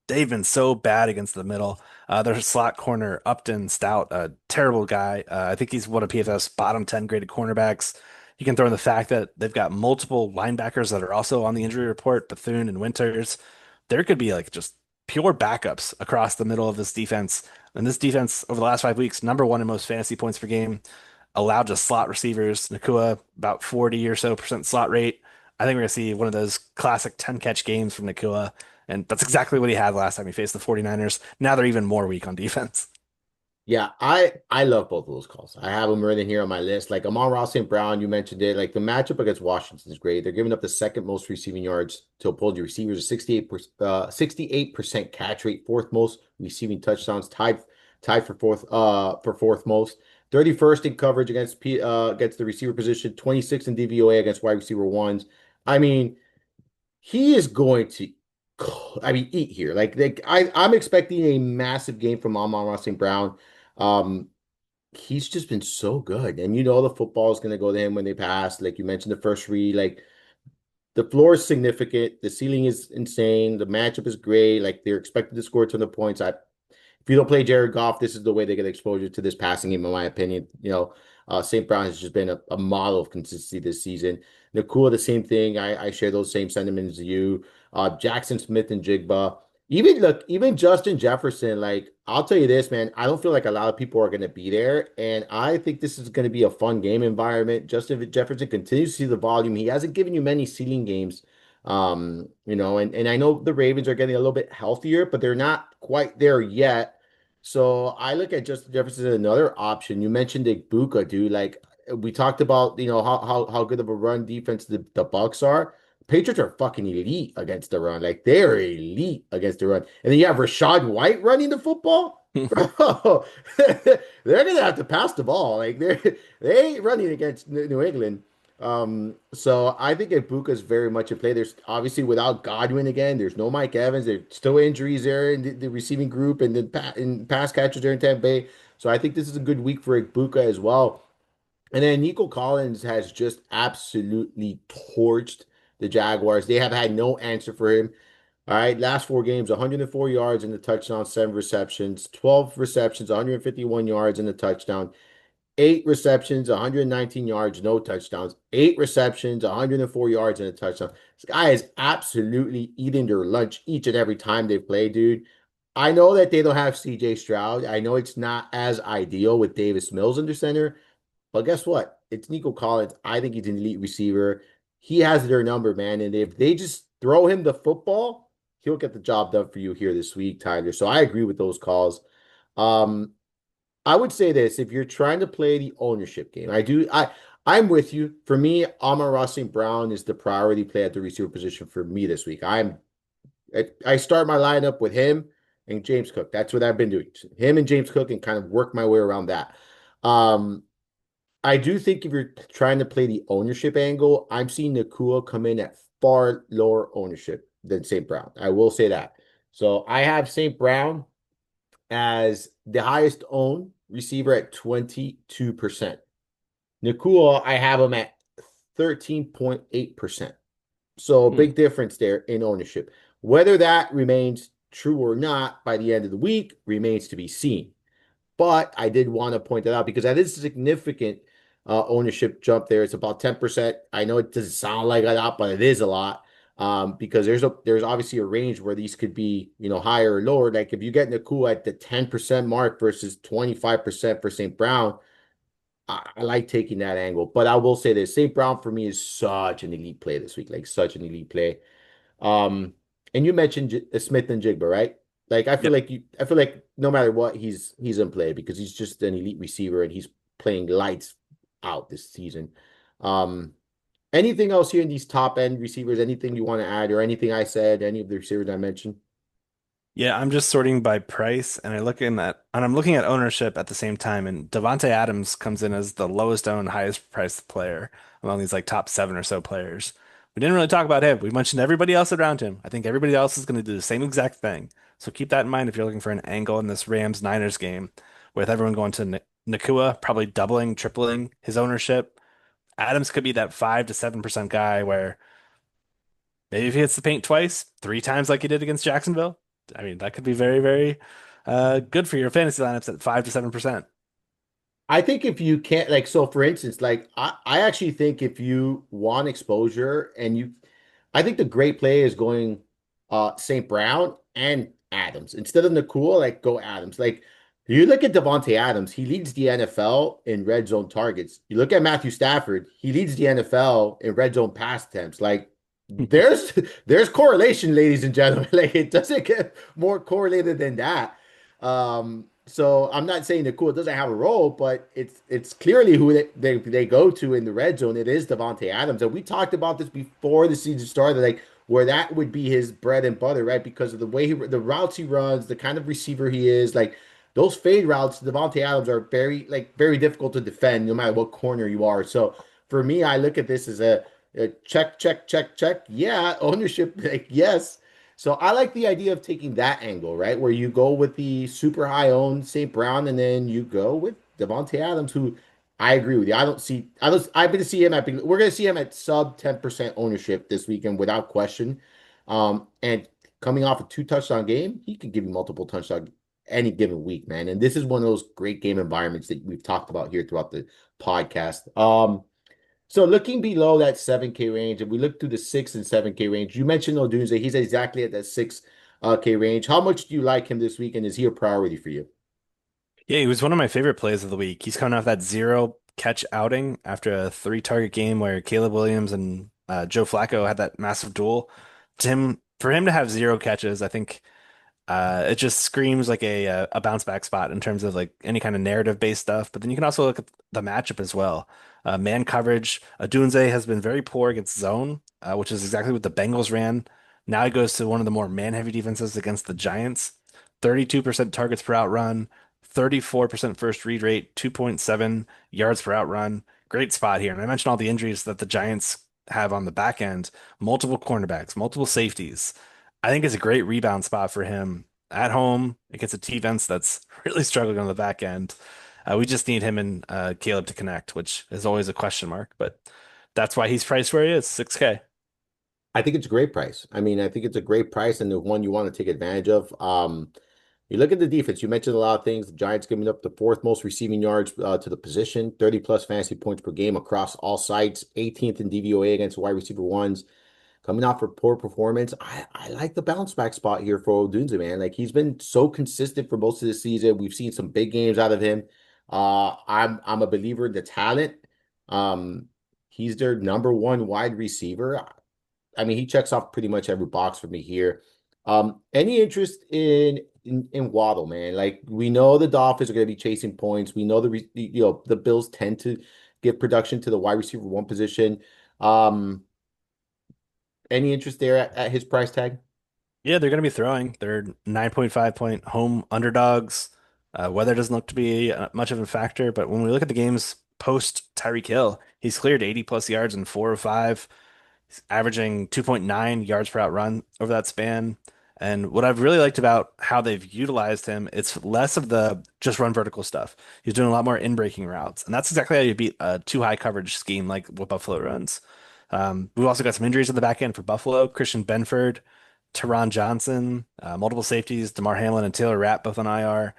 they've been so bad against the middle. Their slot corner, Upton Stout, a terrible guy. I think he's one of PFF's bottom 10 graded cornerbacks. You can throw in the fact that they've got multiple linebackers that are also on the injury report, Bethune and Winters. There could be like just pure backups across the middle of this defense. And this defense over the last 5 weeks, number one in most fantasy points per game, allowed to slot receivers. Nakua, about 40 or so percent slot rate. I think we're going to see one of those classic 10 catch games from Nakua. And that's exactly what he had last time he faced the 49ers. Now they're even more weak on defense. Yeah, I love both of those calls. I have them written here on my list. Like Amon-Ra St. Brown, you mentioned it. Like the matchup against Washington is great. They're giving up the second most receiving yards to opposing receivers, 68% catch rate, fourth most receiving touchdowns, tied for fourth most. 31st in coverage against the receiver position, 26 in DVOA against wide receiver ones. I mean, he is going to, eat here. I'm expecting a massive game from Amon-Ra St. Brown. Um, he's just been so good. And the football is going to go to him when they pass. Like you mentioned, the first read, like the floor is significant. The ceiling is insane. The matchup is great. Like they're expected to score a ton of points. If you don't play Jared Goff, this is the way they get exposure to this passing game, in my opinion. St. Brown has just been a model of consistency this season. Nakua, the same thing. I share those same sentiments as you. Jackson Smith and Jigba. Even look, even Justin Jefferson, like I'll tell you this, man, I don't feel like a lot of people are going to be there, and I think this is going to be a fun game environment. Justin Jefferson continues to see the volume. He hasn't given you many ceiling games, and I know the Ravens are getting a little bit healthier, but they're not quite there yet. So I look at Justin Jefferson as another option. You mentioned Igbuka, dude. Like we talked about, how good of a run defense the Bucks are. Patriots are fucking elite against the run. Like they're elite against the run. And then you have Rashad White running the football. Bro, they're gonna have to pass the ball. Like they ain't running against New England. So I think Ibuka is very much in play. There's obviously without Godwin again, there's no Mike Evans. There's still injuries there in the receiving group and in pass catchers there in Tampa Bay. So I think this is a good week for Ibuka as well. And then Nico Collins has just absolutely torched the Jaguars. They have had no answer for him. All right, last four games, 104 yards and the touchdown, seven receptions, 12 receptions, 151 yards and the touchdown, eight receptions, 119 yards, no touchdowns, eight receptions, 104 yards and a touchdown. This guy is absolutely eating their lunch each and every time they play, dude. I know that they don't have CJ Stroud. I know it's not as ideal with Davis Mills under center, but guess what? It's Nico Collins. I think he's an elite receiver. He has their number, man. And if they just throw him the football, he'll get the job done for you here this week, Tyler. So I agree with those calls. Um, I would say this: if you're trying to play the ownership game, I'm with you. For me, Amon-Ra St. Brown is the priority play at the receiver position for me this week. I start my lineup with him and James Cook. That's what I've been doing. Him and James Cook and kind of work my way around that. Um, I do think if you're trying to play the ownership angle, I'm seeing Nakua come in at far lower ownership than St. Brown. I will say that. So I have St. Brown as the highest owned receiver at 22%. Nakua, I have him at 13.8%. So a Hmm. big difference there in ownership. Whether that remains true or not by the end of the week remains to be seen. But I did want to point that out because that is a significant ownership jump there. It's about 10%. I know it doesn't sound like a lot, but it is a lot. Because there's obviously a range where these could be, higher or lower. Like if you get Nakua at the 10% mark versus 25% for St. Brown, I like taking that angle. But I will say this, St. Brown for me is such an elite play this week, like such an elite play. Um, and you mentioned Smith and Jigba, right? Like Yep. I feel like no matter what, he's in play because he's just an elite receiver and he's playing lights out this season. Um, Anything else here in these top end receivers? Anything you want to add or anything I said? Any of the receivers I mentioned? Yeah, I'm just sorting by price and I'm looking at ownership at the same time. And Davante Adams comes in as the lowest owned, highest priced player among these like top seven or so players. We didn't really talk about him. We mentioned everybody else around him. I think everybody else is going to do the same exact thing. So keep that in mind if you're looking for an angle in this Rams Niners game with everyone going to Nakua, probably doubling, tripling his ownership. Adams could be that 5 to 7% guy where maybe if he hits the paint twice, three times like he did against Jacksonville, I mean, that could be very, very good for your fantasy lineups at 5 to 7%. I think if you can't like so for instance, like I actually think if you want exposure and I think the great play is going St. Brown and Adams. Instead of Nakua, like go Adams. Like you look at Devontae Adams, he leads the NFL in red zone targets. You look at Matthew Stafford, he leads the NFL in red zone pass attempts. Like there's there's correlation, ladies and gentlemen. Like it doesn't get more correlated than that. So I'm not saying Nakua doesn't have a role, but it's clearly who they go to in the red zone. It is Devontae Adams, and we talked about this before the season started, like where that would be his bread and butter, right? Because of the way the routes he runs, the kind of receiver he is, like those fade routes, Devontae Adams are very difficult to defend, no matter what corner you are. So for me, I look at this as a check, check, check, check. Yeah, ownership, like yes. So I like the idea of taking that angle, right? Where you go with the super high owned St. Brown and then you go with Devontae Adams, who I agree with you. I'm gonna see him we're gonna see him at sub 10% ownership this weekend without question. And coming off a two touchdown game, he could give you multiple touchdowns any given week, man. And this is one of those great game environments that we've talked about here throughout podcast. So looking below that 7K range, if we look through the 6 and 7K range, you mentioned Odunze. He's exactly at that 6 K range. How much do you like him this week, and is he a priority for you? Yeah, he was one of my favorite plays of the week. He's coming off that zero catch outing after a three target game where Caleb Williams and Joe Flacco had that massive duel. For him to have zero catches, I think it just screams like a bounce back spot in terms of like any kind of narrative based stuff. But then you can also look at the matchup as well. Man coverage, Adunze has been very poor against zone, which is exactly what the Bengals ran. Now he goes to one of the more man heavy defenses against the Giants. 32% targets per outrun, 34% first read rate, 2.7 yards per outrun. Great spot here. And I mentioned all the injuries that the Giants have on the back end, multiple cornerbacks, multiple safeties. I think it's a great rebound spot for him at home against a defense that's really struggling on the back end. We just need him and Caleb to connect, which is always a question mark, but that's why he's priced where he is, 6K. I think it's a great price. I mean, I think it's a great price and the one you want to take advantage of. You look at the defense, you mentioned a lot of things. The Giants giving up the fourth most receiving yards to the position, 30 plus fantasy points per game across all sites, 18th in DVOA against wide receiver ones. Coming off a poor performance, I like the bounce back spot here for Odunze, man. Like he's been so consistent for most of the season. We've seen some big games out of him. I'm a believer in the talent. Um, he's their number one wide receiver. I mean, he checks off pretty much every box for me here. Any interest in Waddle, man? Like we know the Dolphins are going to be chasing points. We know the Bills tend to give production to the wide receiver one position. Um, any interest there at his price tag? Yeah, they're going to be throwing. They're 9.5 point home underdogs. Weather doesn't look to be much of a factor, but when we look at the games post Tyreek Hill, he's cleared 80 plus yards in 4 of 5. He's averaging 2.9 yards per out run over that span. And what I've really liked about how they've utilized him, it's less of the just run vertical stuff. He's doing a lot more in-breaking routes. And that's exactly how you beat a too high coverage scheme like what Buffalo runs. We've also got some injuries in the back end for Buffalo. Christian Benford, Teron Johnson, multiple safeties, DeMar Hamlin and Taylor Rapp both on IR.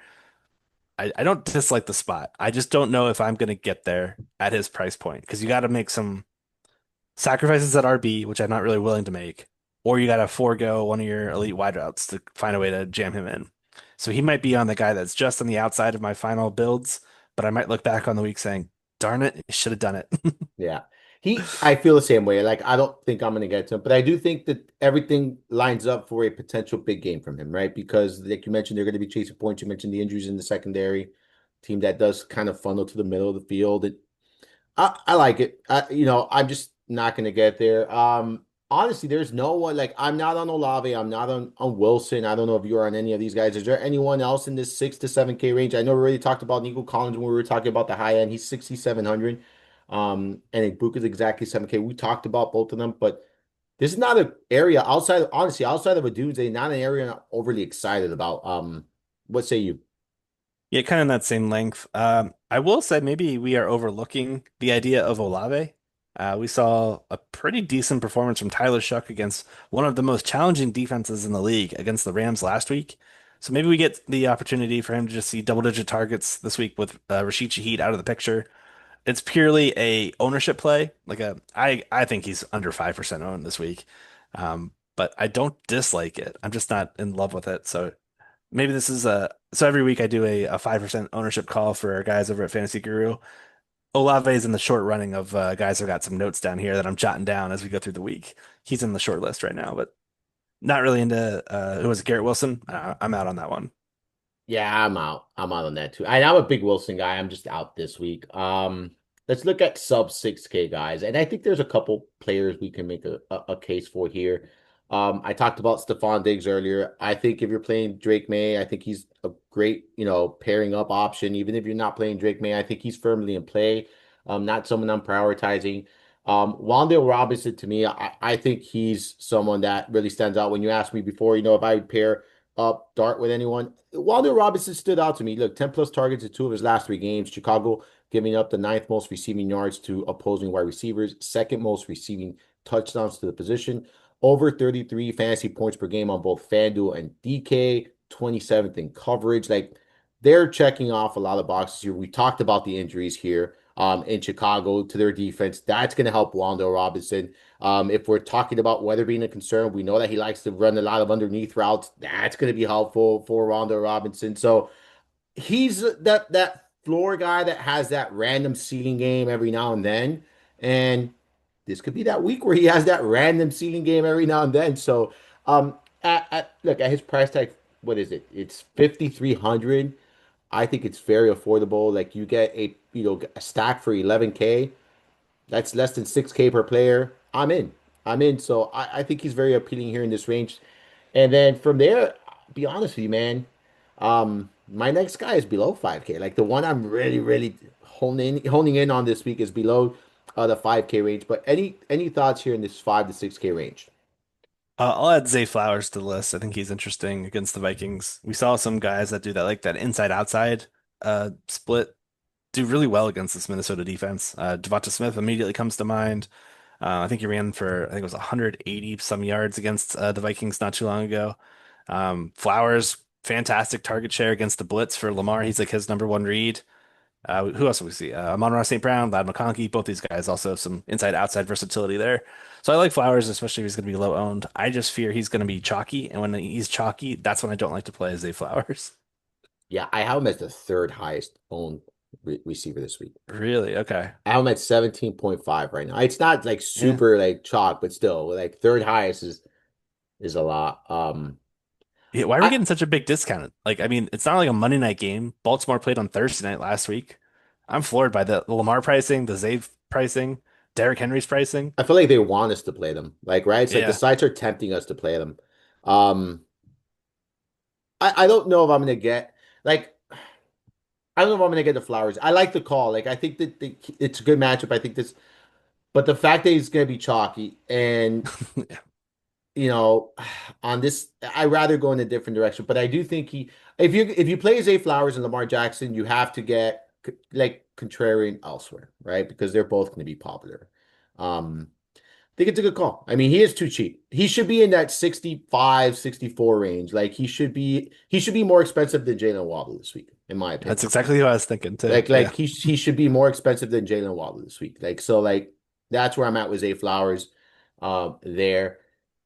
I don't dislike the spot. I just don't know if I'm going to get there at his price point because you got to make some sacrifices at RB, which I'm not really willing to make, or you got to forego one of your elite wide routes to find a way to jam him in. So he might be on the guy that's just on the outside of my final builds, but I might look back on the week saying, darn it, I should have done it. Yeah. I feel the same way. Like, I don't think I'm going to get to him, but I do think that everything lines up for a potential big game from him, right? Because, like you mentioned, they're going to be chasing points. You mentioned the injuries in the secondary team that does kind of funnel to the middle of the field. I like it. I'm just not going to get there. Honestly, there's no one like I'm not on Olave. I'm not on Wilson. I don't know if you're on any of these guys. Is there anyone else in this 6 to 7K range? I know we already talked about Nico Collins when we were talking about the high end. He's 6,700. And Ibuka is exactly 7K. We talked about both of them, but this is not an area outside of a Dude, not an area I'm overly excited about. What say you? Yeah, kind of in that same length. I will say maybe we are overlooking the idea of Olave. We saw a pretty decent performance from Tyler Shuck against one of the most challenging defenses in the league against the Rams last week. So maybe we get the opportunity for him to just see double-digit targets this week with Rashid Shaheed out of the picture. It's purely a ownership play. I think he's under 5% owned this week. But I don't dislike it. I'm just not in love with it. So maybe this is so every week I do a 5% ownership call for our guys over at Fantasy Guru. Olave is in the short running of guys. I've got some notes down here that I'm jotting down as we go through the week. He's in the short list right now, but not really into who was it, Garrett Wilson. I'm out on that one. Yeah, I'm out. I'm out on that too. I'm a big Wilson guy. I'm just out this week. Let's look at sub 6K guys. And I think there's a couple players we can make a case for here. I talked about Stephon Diggs earlier. I think if you're playing Drake May, I think he's a great, pairing up option. Even if you're not playing Drake May, I think he's firmly in play. Not someone I'm prioritizing. Wan'Dale Robinson to me, I think he's someone that really stands out. When you asked me before, if I would pair up dart with anyone. Wan'Dale Robinson stood out to me. Look, 10 plus targets in 2 of his last 3 games. Chicago giving up the ninth most receiving yards to opposing wide receivers, second most receiving touchdowns to the position, over 33 fantasy points per game on both FanDuel and DK, 27th in coverage. Like they're checking off a lot of boxes here. We talked about the injuries here. in Chicago to their defense. That's going to help Wando Robinson. If we're talking about weather being a concern, we know that he likes to run a lot of underneath routes. That's going to be helpful for Wando Robinson. So he's that floor guy that has that random ceiling game every now and then. And this could be that week where he has that random ceiling game every now and then. So look at his price tag, what is it? It's 5,300. I think it's very affordable. Like you get a stack for 11K. That's less than 6K per player. I'm in. I'm in. So I think he's very appealing here in this range. And then from there, be honest with you, man. My next guy is below 5K. Like the one I'm really, really honing in on this week is below the 5K range. But any thoughts here in this 5 to 6K range? I'll add Zay Flowers to the list. I think he's interesting against the Vikings. We saw some guys that do that, like that inside outside split, do really well against this Minnesota defense. Devonta Smith immediately comes to mind. I think he ran for, I think it was 180 some yards against the Vikings not too long ago. Flowers, fantastic target share against the blitz for Lamar. He's like his number one read. Who else do we see? Amon-Ra St. Brown, Lad McConkey, both these guys also have some inside outside versatility there. So I like Flowers, especially if he's going to be low owned. I just fear he's going to be chalky, and when he's chalky, that's when I don't like to play Zay Flowers. Yeah, I have him as the third highest owned receiver this week. Really? Okay. I have him at 17.5 right now. It's not like Yeah. super like chalk, but still like third highest is a lot. Yeah, why are we I getting such a big discount? Like, I mean, it's not like a Monday night game. Baltimore played on Thursday night last week. I'm floored by the Lamar pricing, the Zay pricing, Derrick Henry's pricing. I feel like they want us to play them. Like, right? It's like the Yeah. sites are tempting us to play them. Um, I don't know if I'm gonna get like I don't know if I'm gonna get the Flowers. I like the call. Like I think that it's a good matchup. I think this, but the fact that he's gonna be chalky and you know, on this, I'd rather go in a different direction. But I do think if you play Zay Flowers and Lamar Jackson, you have to get like contrarian elsewhere, right? Because they're both going to be popular. I think it's a good call. I mean, he is too cheap. He should be in that 65, 64 range. Like he should be more expensive than Jalen Waddle this week, in my That's opinion. exactly what I was thinking too. Like Yeah. he should be more expensive than Jalen Waddle this week. Like so, like that's where I'm at with Zay Flowers. There.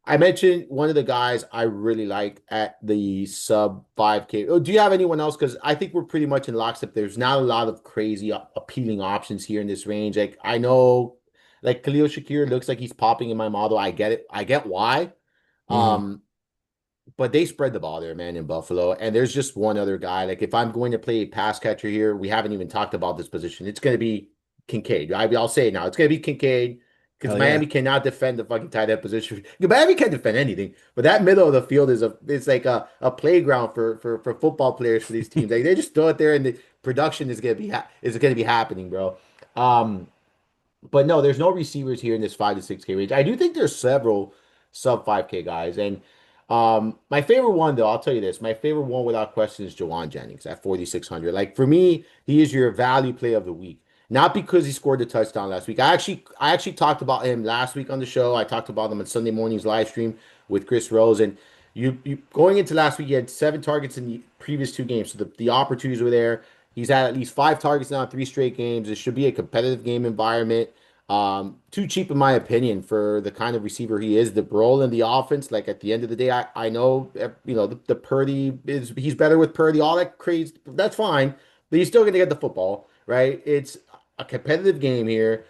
I mentioned one of the guys I really like at the sub 5K. Oh, do you have anyone else? Because I think we're pretty much in lockstep. There's not a lot of crazy appealing options here in this range. Like I know, like Khalil Shakir looks like he's popping in my model. I get it. I get why. Hmm. Um, but they spread the ball there, man, in Buffalo. And there's just one other guy. Like if I'm going to play a pass catcher here, we haven't even talked about this position. It's going to be Kincaid. I'll say it now. It's going to be Kincaid because Hell yeah. Miami cannot defend the fucking tight end position. Miami can't defend anything, but that middle of the field it's like a playground for football players for these teams. Like they just throw it there, and the production is going to be happening, bro. Um, but no, there's no receivers here in this 5 to 6K range. I do think there's several sub 5K guys. And my favorite one, though, I'll tell you this. My favorite one without question is Jawan Jennings at 4,600. Like for me, he is your value play of the week. Not because he scored the touchdown last week. I actually talked about him last week on the show. I talked about him on Sunday morning's live stream with Chris Rose. And you going into last week, he had 7 targets in the previous 2 games. So the opportunities were there. He's had at least 5 targets now in 3 straight games. It should be a competitive game environment. Too cheap in my opinion for the kind of receiver he is. The role in the offense, like at the end of the day, I know the Purdy he's better with Purdy, all that crazy. That's fine, but he's still gonna get the football, right? It's a competitive game here.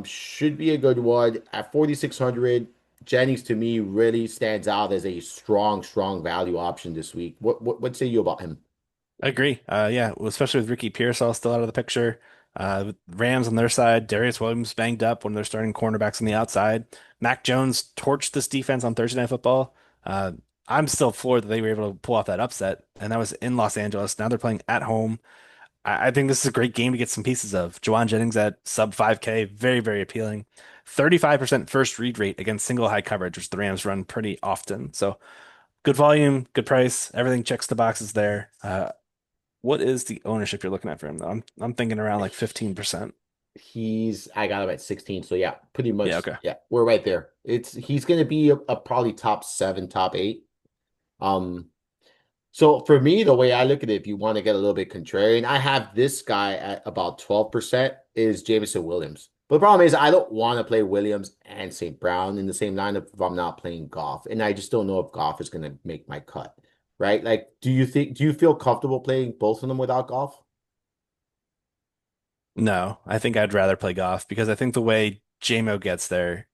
Should be a good one at 4,600. Jennings to me really stands out as a strong, strong value option this week. What say you about him? I agree. Yeah, well, especially with Ricky Pearsall still out of the picture. With Rams on their side, Darius Williams banged up when they're starting cornerbacks on the outside. Mac Jones torched this defense on Thursday Night Football. Uh, I'm still floored that they were able to pull off that upset, and that was in Los Angeles. Now they're playing at home. I think this is a great game to get some pieces of. Jawan Jennings at sub 5K, very, very appealing. 35% first read rate against single high coverage, which the Rams run pretty often. So good volume, good price, everything checks the boxes there. What is the ownership you're looking at for him though? I'm thinking around like 15%. I got him at 16, so yeah, pretty Yeah, much, okay. yeah, we're right there. He's gonna be a probably top 7, top 8. Um, So for me, the way I look at it, if you want to get a little bit contrarian, I have this guy at about 12% is Jameson Williams. But the problem is I don't want to play Williams and St. Brown in the same lineup if I'm not playing Goff. And I just don't know if Goff is going to make my cut, right? Like, do you feel comfortable playing both of them without Goff? No, I think I'd rather play Goff because I think the way JMO gets there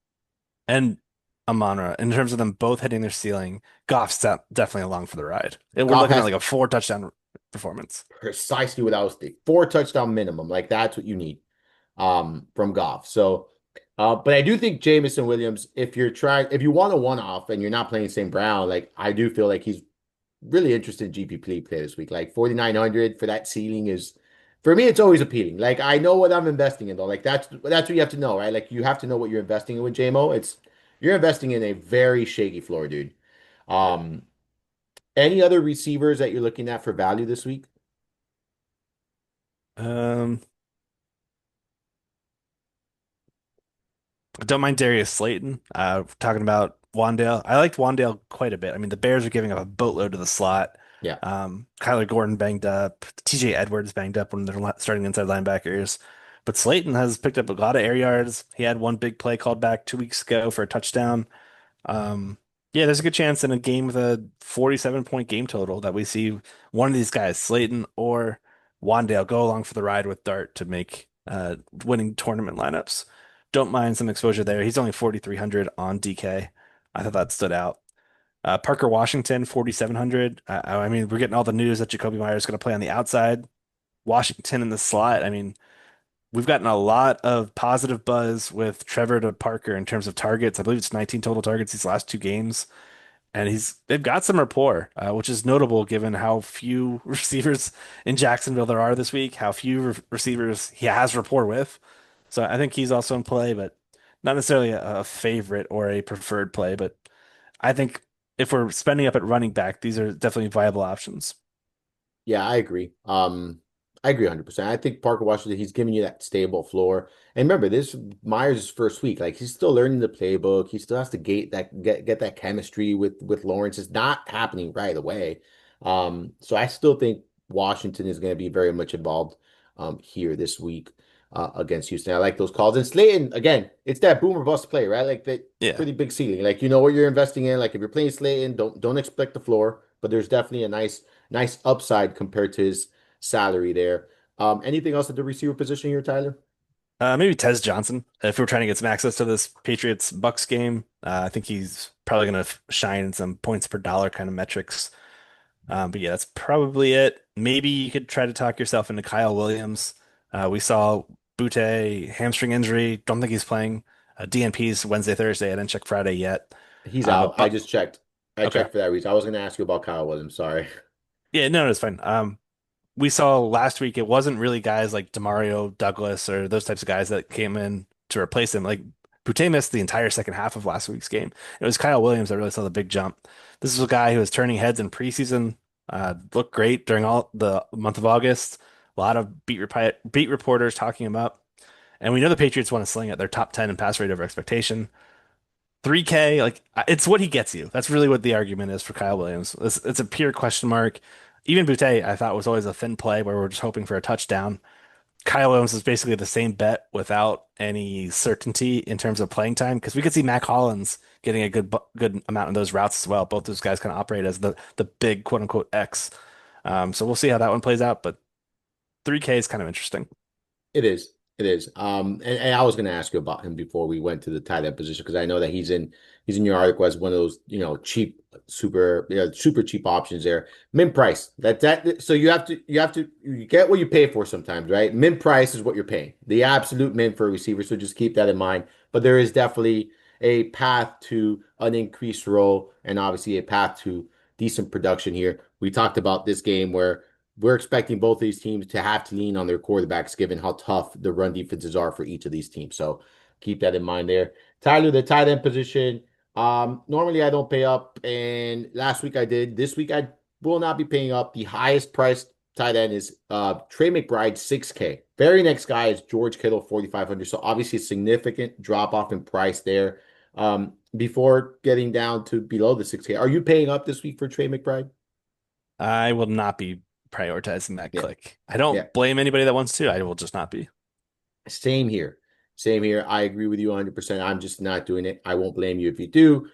and Amonra, in terms of them both hitting their ceiling, Goff's definitely along for the ride. We're Goff looking at has like a 4 touchdown performance. precisely what I was thinking. 4 touchdown minimum. Like that's what you need from Goff. So but I do think Jamison Williams, if you want a one-off and you're not playing St. Brown, like I do feel like he's really interested in GPP play this week. Like 4,900 for that ceiling is for me, it's always appealing. Like I know what I'm investing in though. Like that's what you have to know, right? Like you have to know what you're investing in with JMO. It's you're investing in a very shaky floor, dude. Um, any other receivers that you're looking at for value this week? Um, I don't mind Darius Slayton. Talking about Wandale. I liked Wandale quite a bit. I mean, the Bears are giving up a boatload to the slot. Yeah, Kyler Gordon banged up. TJ Edwards banged up when they're starting inside linebackers. But Slayton has picked up a lot of air yards. He had one big play called back 2 weeks ago for a touchdown. Um, yeah, there's a good chance in a game with a 47-point game total that we see one of these guys, Slayton or Wandale, go along for the ride with Dart to make winning tournament lineups. Don't mind some exposure there. He's only 4,300 on DK. I thought that stood out. Parker Washington, 4,700. I mean, we're getting all the news that Jacoby Myers is going to play on the outside. Washington in the slot. I mean, we've gotten a lot of positive buzz with Trevor to Parker in terms of targets. I believe it's 19 total targets these last 2 games, and they've got some rapport, which is notable given how few receivers in Jacksonville there are this week, how few receivers he has rapport with. So I think he's also in play, but not necessarily a favorite or a preferred play. But I think if we're spending up at running back, these are definitely viable options. yeah, I agree. I agree 100%. I think Parker Washington, he's giving you that stable floor. And remember, this Myers' first week. Like he's still learning the playbook. He still has to get that chemistry with Lawrence. It's not happening right away. So I still think Washington is going to be very much involved here this week against Houston. I like those calls. And Slayton, again, it's that boomer bust play, right? Like that Yeah. pretty big ceiling. Like you know what you're investing in. Like if you're playing Slayton, don't expect the floor, but there's definitely a nice upside compared to his salary there. Anything else at the receiver position here, Tyler? Maybe Tez Johnson. If we're trying to get some access to this Patriots Bucks game, I think he's probably going to shine in some points per dollar kind of metrics. But yeah, that's probably it. Maybe you could try to talk yourself into Kyle Williams. We saw Butte hamstring injury. Don't think he's playing. DNP's Wednesday, Thursday. I didn't check Friday yet. He's out. I But just checked. I okay, checked for that reason. I was going to ask you about Kyle Williams. Sorry. yeah, no, it's fine. We saw last week it wasn't really guys like Demario Douglas or those types of guys that came in to replace him. Like Boutte missed the entire second half of last week's game. It was Kyle Williams that really saw the big jump. This is a guy who was turning heads in preseason, looked great during all the month of August. A lot of beat reporters talking him up. And we know the Patriots want to sling it. They're top 10 in pass rate over expectation. 3K, like it's what he gets you. That's really what the argument is for Kyle Williams. It's a pure question mark. Even Boutte, I thought was always a thin play where we're just hoping for a touchdown. Kyle Williams is basically the same bet without any certainty in terms of playing time because we could see Mac Hollins getting a good amount of those routes as well. Both those guys kind of operate as the big quote unquote X. So we'll see how that one plays out. But 3K is kind of interesting. It is. It is. And I was going to ask you about him before we went to the tight end position because I know that he's in your article as one of those cheap super cheap options there. Min price so you get what you pay for sometimes, right? Min price is what you're paying, the absolute min for a receiver. So just keep that in mind. But there is definitely a path to an increased role and obviously a path to decent production here. We talked about this game where we're expecting both of these teams to have to lean on their quarterbacks given how tough the run defenses are for each of these teams. So keep that in mind there. Tyler, the tight end position. Normally I don't pay up, and last week I did. This week I will not be paying up. The highest priced tight end is Trey McBride, 6K. Very next guy is George Kittle, 4,500. So obviously a significant drop off in price there. Before getting down to below the 6K. Are you paying up this week for Trey McBride? I will not be prioritizing that Yeah, click. I yeah. don't blame anybody that wants to. I will just not be. Same here. Same here. I agree with you 100%. I'm just not doing it. I won't blame you if you do.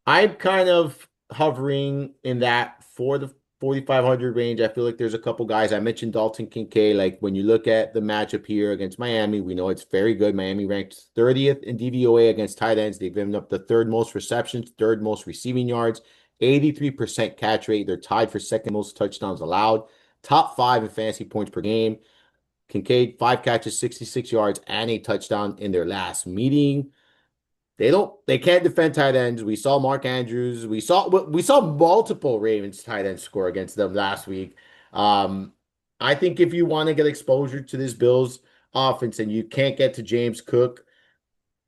I'm kind of hovering in that for the 4,500 range. I feel like there's a couple guys. I mentioned Dalton Kincaid. Like when you look at the matchup here against Miami, we know it's very good. Miami ranked 30th in DVOA against tight ends. They've given up the third most receptions, third most receiving yards, 83% catch rate. They're tied for second most touchdowns allowed, top five in fantasy points per game. Kincaid, five catches, 66 yards, and a touchdown in their last meeting. They can't defend tight ends. We saw Mark Andrews. We saw multiple Ravens tight ends score against them last week. Um, I think if you want to get exposure to this Bills offense and you can't get to James Cook,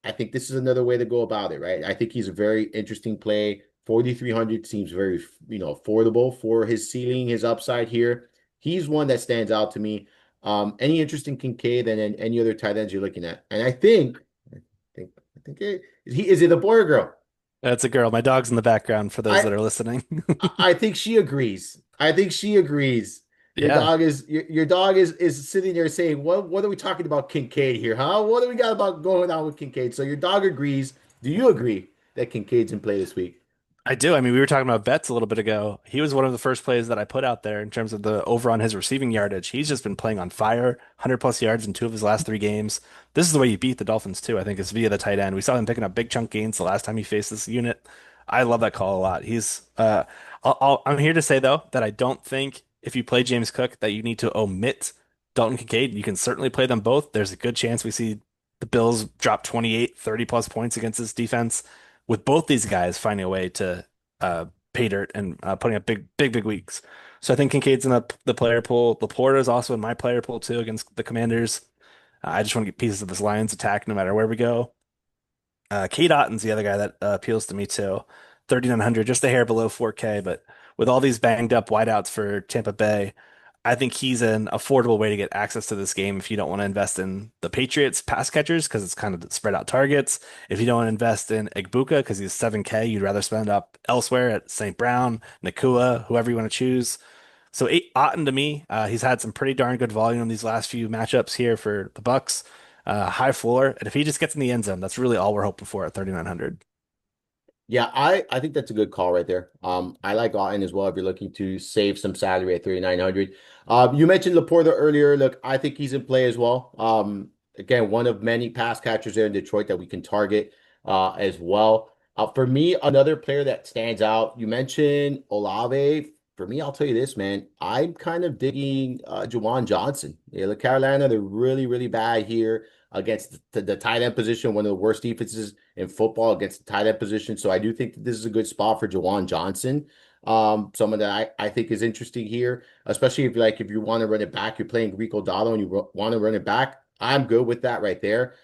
I think this is another way to go about it, right? I think he's a very interesting play. 4,300 seems very, affordable for his ceiling, his upside here. He's one that stands out to me. Any interest in Kincaid and then any other tight ends you're looking at? And is it a boy or girl? That's a girl. My dog's in the background for those I that are listening. I think she agrees. I think she agrees. Yeah, Your dog is sitting there saying, what are we talking about Kincaid here, huh? What do we got about going on with Kincaid? So your dog agrees. Do you agree that Kincaid's in play this week? I do. I mean, we were talking about Betts a little bit ago. He was one of the first plays that I put out there in terms of the over on his receiving yardage. He's just been playing on fire, 100 plus yards in two of his last three games. This is the way you beat the Dolphins too, I think, is via the tight end. We saw him picking up big chunk gains the last time he faced this unit. I love that call a lot. I'm here to say though that I don't think if you play James Cook that you need to omit Dalton Kincaid. You can certainly play them both. There's a good chance we see the Bills drop 28, 30 plus points against this defense with both these guys finding a way to pay dirt and putting up big weeks. So I think Kincaid's in the player pool. Laporta is also in my player pool too against the Commanders. I just want to get pieces of this Lions attack no matter where we go. Kate Otton's the other guy that appeals to me too. 3,900, just a hair below 4K, but with all these banged up wideouts for Tampa Bay, I think he's an affordable way to get access to this game if you don't want to invest in the Patriots pass catchers because it's kind of spread out targets. If you don't want to invest in Egbuka because he's 7K, you'd rather spend up elsewhere at St. Brown, Nakua, whoever you want to choose. So Otton to me, he's had some pretty darn good volume in these last few matchups here for the Bucks. High floor, and if he just gets in the end zone, that's really all we're hoping for at 3,900. Yeah, I think that's a good call right there. I like Otten as well if you're looking to save some salary at 3,900. You mentioned Laporta earlier. Look, I think he's in play as well. Again, one of many pass catchers there in Detroit that we can target as well. For me, another player that stands out, you mentioned Olave. For me, I'll tell you this, man. I'm kind of digging Juwan Johnson. Yeah, look, Carolina, they're really bad here against the tight end position, one of the worst defenses in football against the tight end position. So I do think that this is a good spot for Jawan Johnson. Someone that I think is interesting here, especially if you want to run it back, you're playing Rico Dotto and you want to run it back. I'm good with that right there.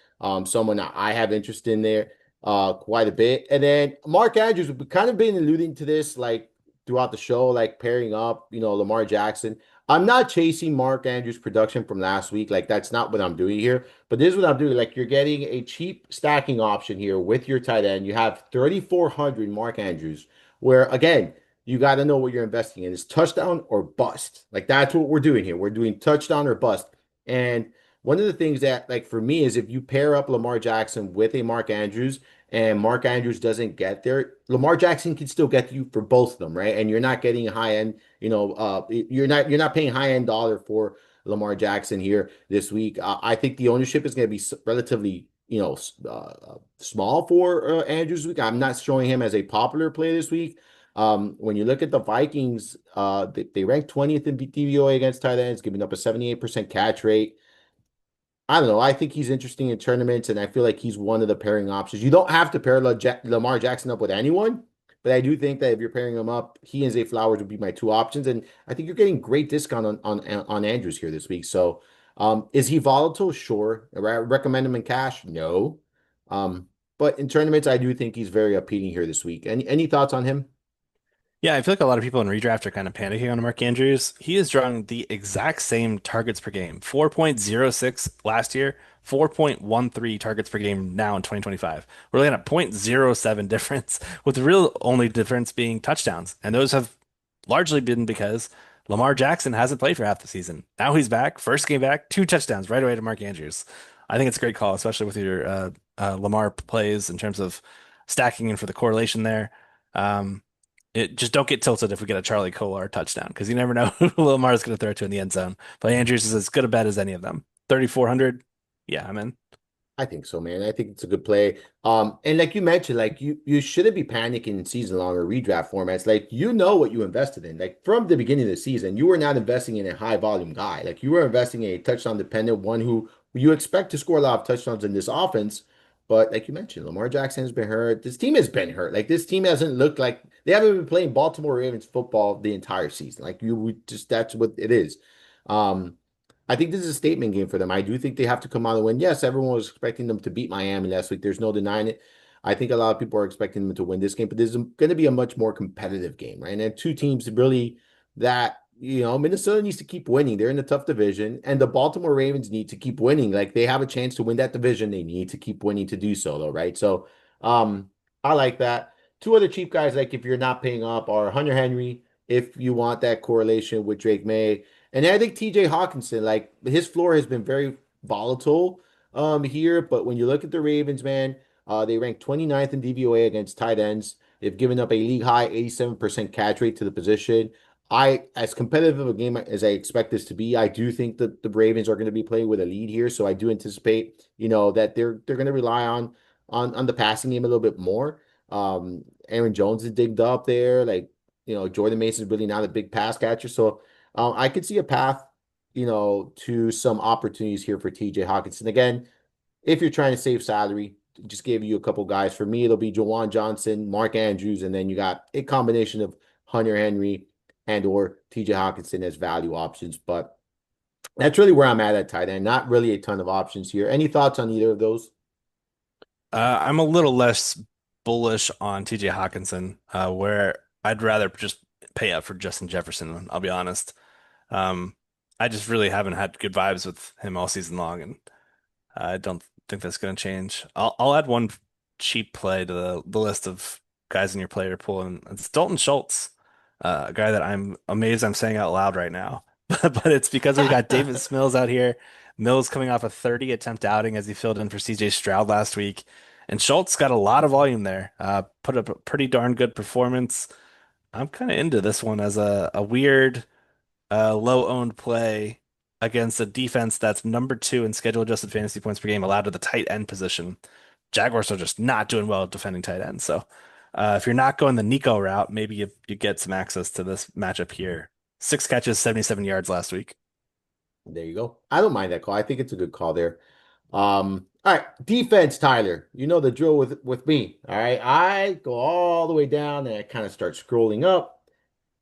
Someone that I have interest in there quite a bit. And then Mark Andrews, we've kind of been alluding to this like throughout the show, like pairing up, Lamar Jackson. I'm not chasing Mark Andrews' production from last week. Like that's not what I'm doing here. But this is what I'm doing. Like you're getting a cheap stacking option here with your tight end. You have 3,400 Mark Andrews, where again, you got to know what you're investing in. Is touchdown or bust. Like that's what we're doing here. We're doing touchdown or bust. And one of the things that, like for me, is if you pair up Lamar Jackson with a Mark Andrews and Mark Andrews doesn't get there, Lamar Jackson can still get you for both of them, right? And you're not getting a high end, you're not paying high end dollar for Lamar Jackson here this week. I think the ownership is going to be relatively, small for Andrews week. I'm not showing him as a popular play this week. When you look at the Vikings, they rank 20th in DVOA against tight ends, giving up a 78% catch rate. I don't know. I think he's interesting in tournaments, and I feel like he's one of the pairing options. You don't have to pair Lamar Jackson up with anyone, but I do think that if you're pairing him up, he and Zay Flowers would be my two options, and I think you're getting great discount on Andrews here this week. So, is he volatile? Sure. Recommend him in cash? No. But in tournaments, I do think he's very appealing here this week. Any thoughts on him? Yeah, I feel like a lot of people in redraft are kind of panicking on Mark Andrews. He is drawing the exact same targets per game, 4.06 last year, 4.13 targets per game now in 2025. We're looking at 0.07 difference, with the real only difference being touchdowns. And those have largely been because Lamar Jackson hasn't played for half the season. Now he's back, first game back, two touchdowns right away to Mark Andrews. I think it's a great call, especially with your Lamar plays in terms of stacking in for the correlation there. Um, it just don't get tilted if we get a Charlie Kolar touchdown because you never know who Lamar's going to throw to in the end zone. But Andrews is as good a bet as any of them. 3,400. Yeah, I'm in. I think so, man. I think it's a good play. And like you mentioned, like you shouldn't be panicking in season long or redraft formats. Like you know what you invested in. Like from the beginning of the season, you were not investing in a high volume guy. Like you were investing in a touchdown dependent one who you expect to score a lot of touchdowns in this offense. But like you mentioned, Lamar Jackson has been hurt. This team has been hurt. Like this team hasn't looked like they haven't been playing Baltimore Ravens football the entire season. Like you would just that's what it is. Um, I think this is a statement game for them. I do think they have to come out and win. Yes, everyone was expecting them to beat Miami last week. There's no denying it. I think a lot of people are expecting them to win this game, but this is going to be a much more competitive game, right? And two teams really that, Minnesota needs to keep winning. They're in a tough division, and the Baltimore Ravens need to keep winning. Like they have a chance to win that division. They need to keep winning to do so, though, right? So, I like that. Two other cheap guys, like if you're not paying up, are Hunter Henry, if you want that correlation with Drake May. And I think TJ Hawkinson, like his floor has been very volatile here, but when you look at the Ravens, man, they rank 29th in DVOA against tight ends. They've given up a league high 87% catch rate to the position. As competitive a game as I expect this to be, I do think that the Ravens are going to be playing with a lead here. So I do anticipate, that they're going to rely on the passing game a little bit more. Aaron Jones is digged up there. Like, Jordan Mason's really not a big pass catcher. So I could see a path, to some opportunities here for TJ Hawkinson. Again, if you're trying to save salary, just gave you a couple guys. For me, it'll be Jawan Johnson, Mark Andrews, and then you got a combination of Hunter Henry and or TJ Hawkinson as value options. But that's really where I'm at tight end. Not really a ton of options here. Any thoughts on either of those? I'm a little less bullish on TJ Hawkinson, where I'd rather just pay up for Justin Jefferson, I'll be honest. Um, I just really haven't had good vibes with him all season long, and I don't think that's going to change. I'll add one cheap play to the list of guys in your player pool, and it's Dalton Schultz, a guy that I'm amazed I'm saying out loud right now. But it's because we've got Davis Mills out here. Mills coming off a 30 attempt outing as he filled in for CJ Stroud last week. And Schultz got a lot of volume there. Put up a pretty darn good performance. I'm kind of into this one as a weird low owned play against a defense that's number two in schedule adjusted fantasy points per game allowed to the tight end position. Jaguars are just not doing well defending tight ends. So if you're not going the Nico route, maybe you get some access to this matchup here. Six catches, 77 yards last week. There you go. I don't mind that call. I think it's a good call there. All right, defense, Tyler. You know the drill with me. All right, I go all the way down and I kind of start scrolling up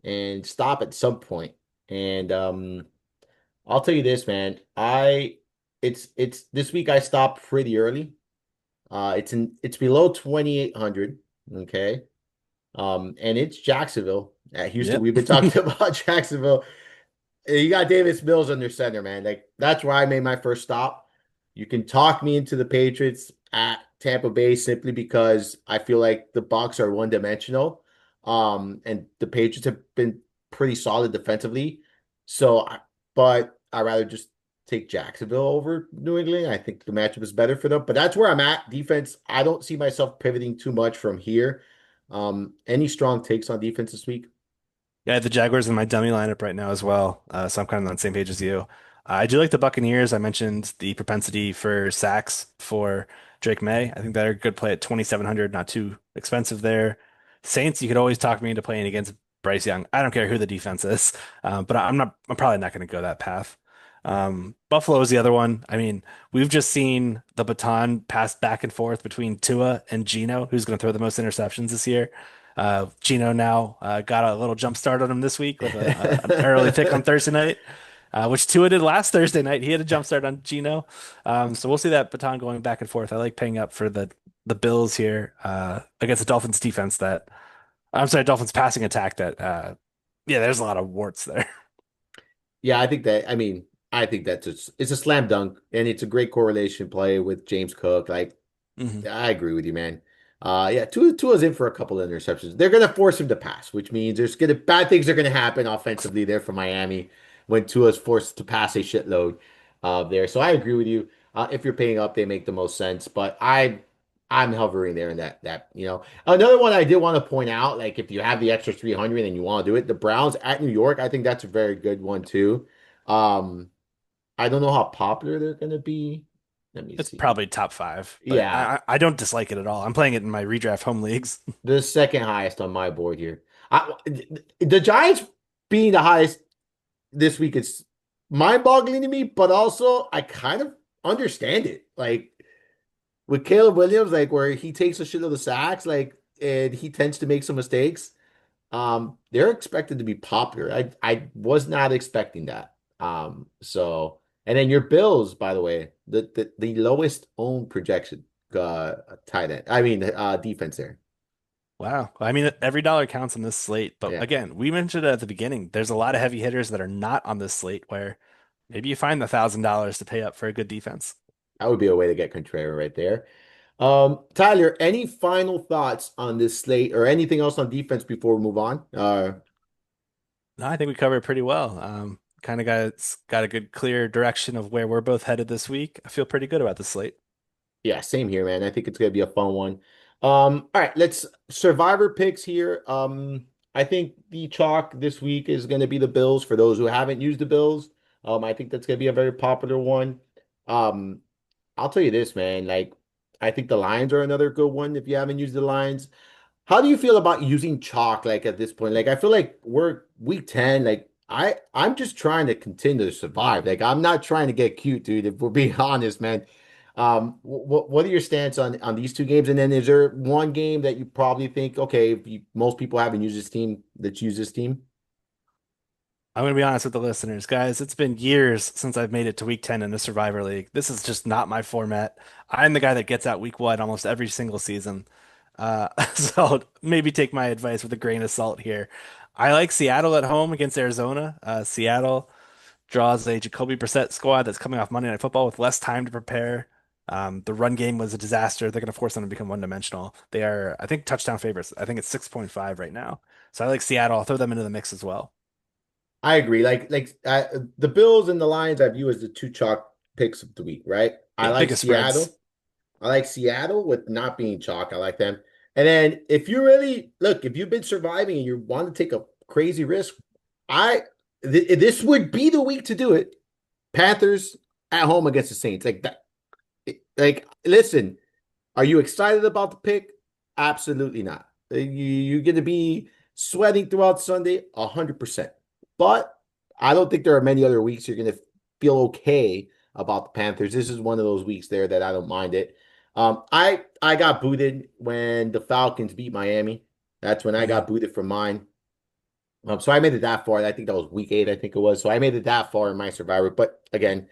and stop at some point. And I'll tell you this, man. It's this week I stopped pretty early. It's below 2,800. Okay. And it's Jacksonville at Houston. Yep. We've been talking about Jacksonville. You got Davis Mills under center, man. Like that's where I made my first stop. You can talk me into the Patriots at Tampa Bay simply because I feel like the Bucs are one dimensional. And the Patriots have been pretty solid defensively. So, but I'd rather just take Jacksonville over New England. I think the matchup is better for them. But that's where I'm at. Defense, I don't see myself pivoting too much from here. Any strong takes on defense this week? Yeah, the Jaguars in my dummy lineup right now as well. So I'm kind of on the same page as you. I do like the Buccaneers. I mentioned the propensity for sacks for Drake May. I think they're a good play at 2,700, not too expensive there. Saints, you could always talk me into playing against Bryce Young. I don't care who the defense is, but I'm probably not going to go that path. Buffalo is the other one. I mean, we've just seen the baton passed back and forth between Tua and Geno, who's going to throw the most interceptions this year. Gino now got a little jump start on him this week with an early pick on Thursday night, which Tua did last Thursday night. He had a jump start on Gino. So we'll see that baton going back and forth. I like paying up for the Bills here against the Dolphins defense that I'm sorry, Dolphins passing attack that yeah, there's a lot of warts there. Yeah, I think that's it's a slam dunk and it's a great correlation play with James Cook. Like, hmm I agree with you, man. Yeah, Tua's in for a couple of interceptions. They're gonna force him to pass, which means there's gonna bad things are gonna happen offensively there for Miami when Tua's forced to pass a shitload there. So I agree with you. If you're paying up, they make the most sense. But I'm hovering there in that. Another one I did want to point out, like if you have the extra 300 and you want to do it, the Browns at New York, I think that's a very good one too. Um, I don't know how popular they're gonna be. Let me It's see. probably top five, but Yeah, I don't dislike it at all. I'm playing it in my redraft home leagues. the second highest on my board here. The Giants being the highest this week is mind-boggling to me, but also I kind of understand it. Like with Caleb Williams, like where he takes a shit of the sacks, like and he tends to make some mistakes. They're expected to be popular. I was not expecting that. And then your Bills, by the way, the lowest owned projection tight end. I mean defense there. Wow. I mean, every dollar counts on this slate. But Yeah. again, we mentioned it at the beginning. There's a lot of heavy hitters that are not on this slate where maybe you find the $1,000 to pay up for a good defense. That would be a way to get Contreras right there. Tyler, any final thoughts on this slate or anything else on defense before we move on? No, I think we covered it pretty well. Kind of got a good clear direction of where we're both headed this week. I feel pretty good about the slate. Yeah, same here, man. I think it's gonna be a fun one. All right, let's survivor picks here. I think the chalk this week is gonna be the Bills for those who haven't used the Bills. I think that's gonna be a very popular one. Um, I'll tell you this, man. Like, I think the Lions are another good one if you haven't used the Lions. How do you feel about using chalk like at this point? Like I feel like we're week 10, like I'm just trying to continue to survive. Like I'm not trying to get cute, dude, if we're being honest, man. What are your stance on these two games? And then is there one game that you probably think, okay, if most people haven't used this team, let's use this team? I'm going to be honest with the listeners, guys. It's been years since I've made it to week 10 in the Survivor League. This is just not my format. I'm the guy that gets out week one almost every single season. So maybe take my advice with a grain of salt here. I like Seattle at home against Arizona. Seattle draws a Jacoby Brissett squad that's coming off Monday Night Football with less time to prepare. The run game was a disaster. They're going to force them to become one-dimensional. They are, I think, touchdown favorites. I think it's 6.5 right now. So I like Seattle. I'll throw them into the mix as well. I agree. The Bills and the Lions I view as the two chalk picks of the week, right? I Yeah, like biggest spreads. Seattle. I like Seattle with not being chalk. I like them. And then if you really look, if you've been surviving and you want to take a crazy risk, I this would be the week to do it. Panthers at home against the Saints. Like that. Like listen, are you excited about the pick? Absolutely not. You're going to be sweating throughout Sunday, 100%. But I don't think there are many other weeks you're going to feel okay about the Panthers. This is one of those weeks there that I don't mind it. I got booted when the Falcons beat Miami. That's when I Mm. got booted from mine. So I made it that far. I think that was week 8, I think it was. So I made it that far in my survivor. But again,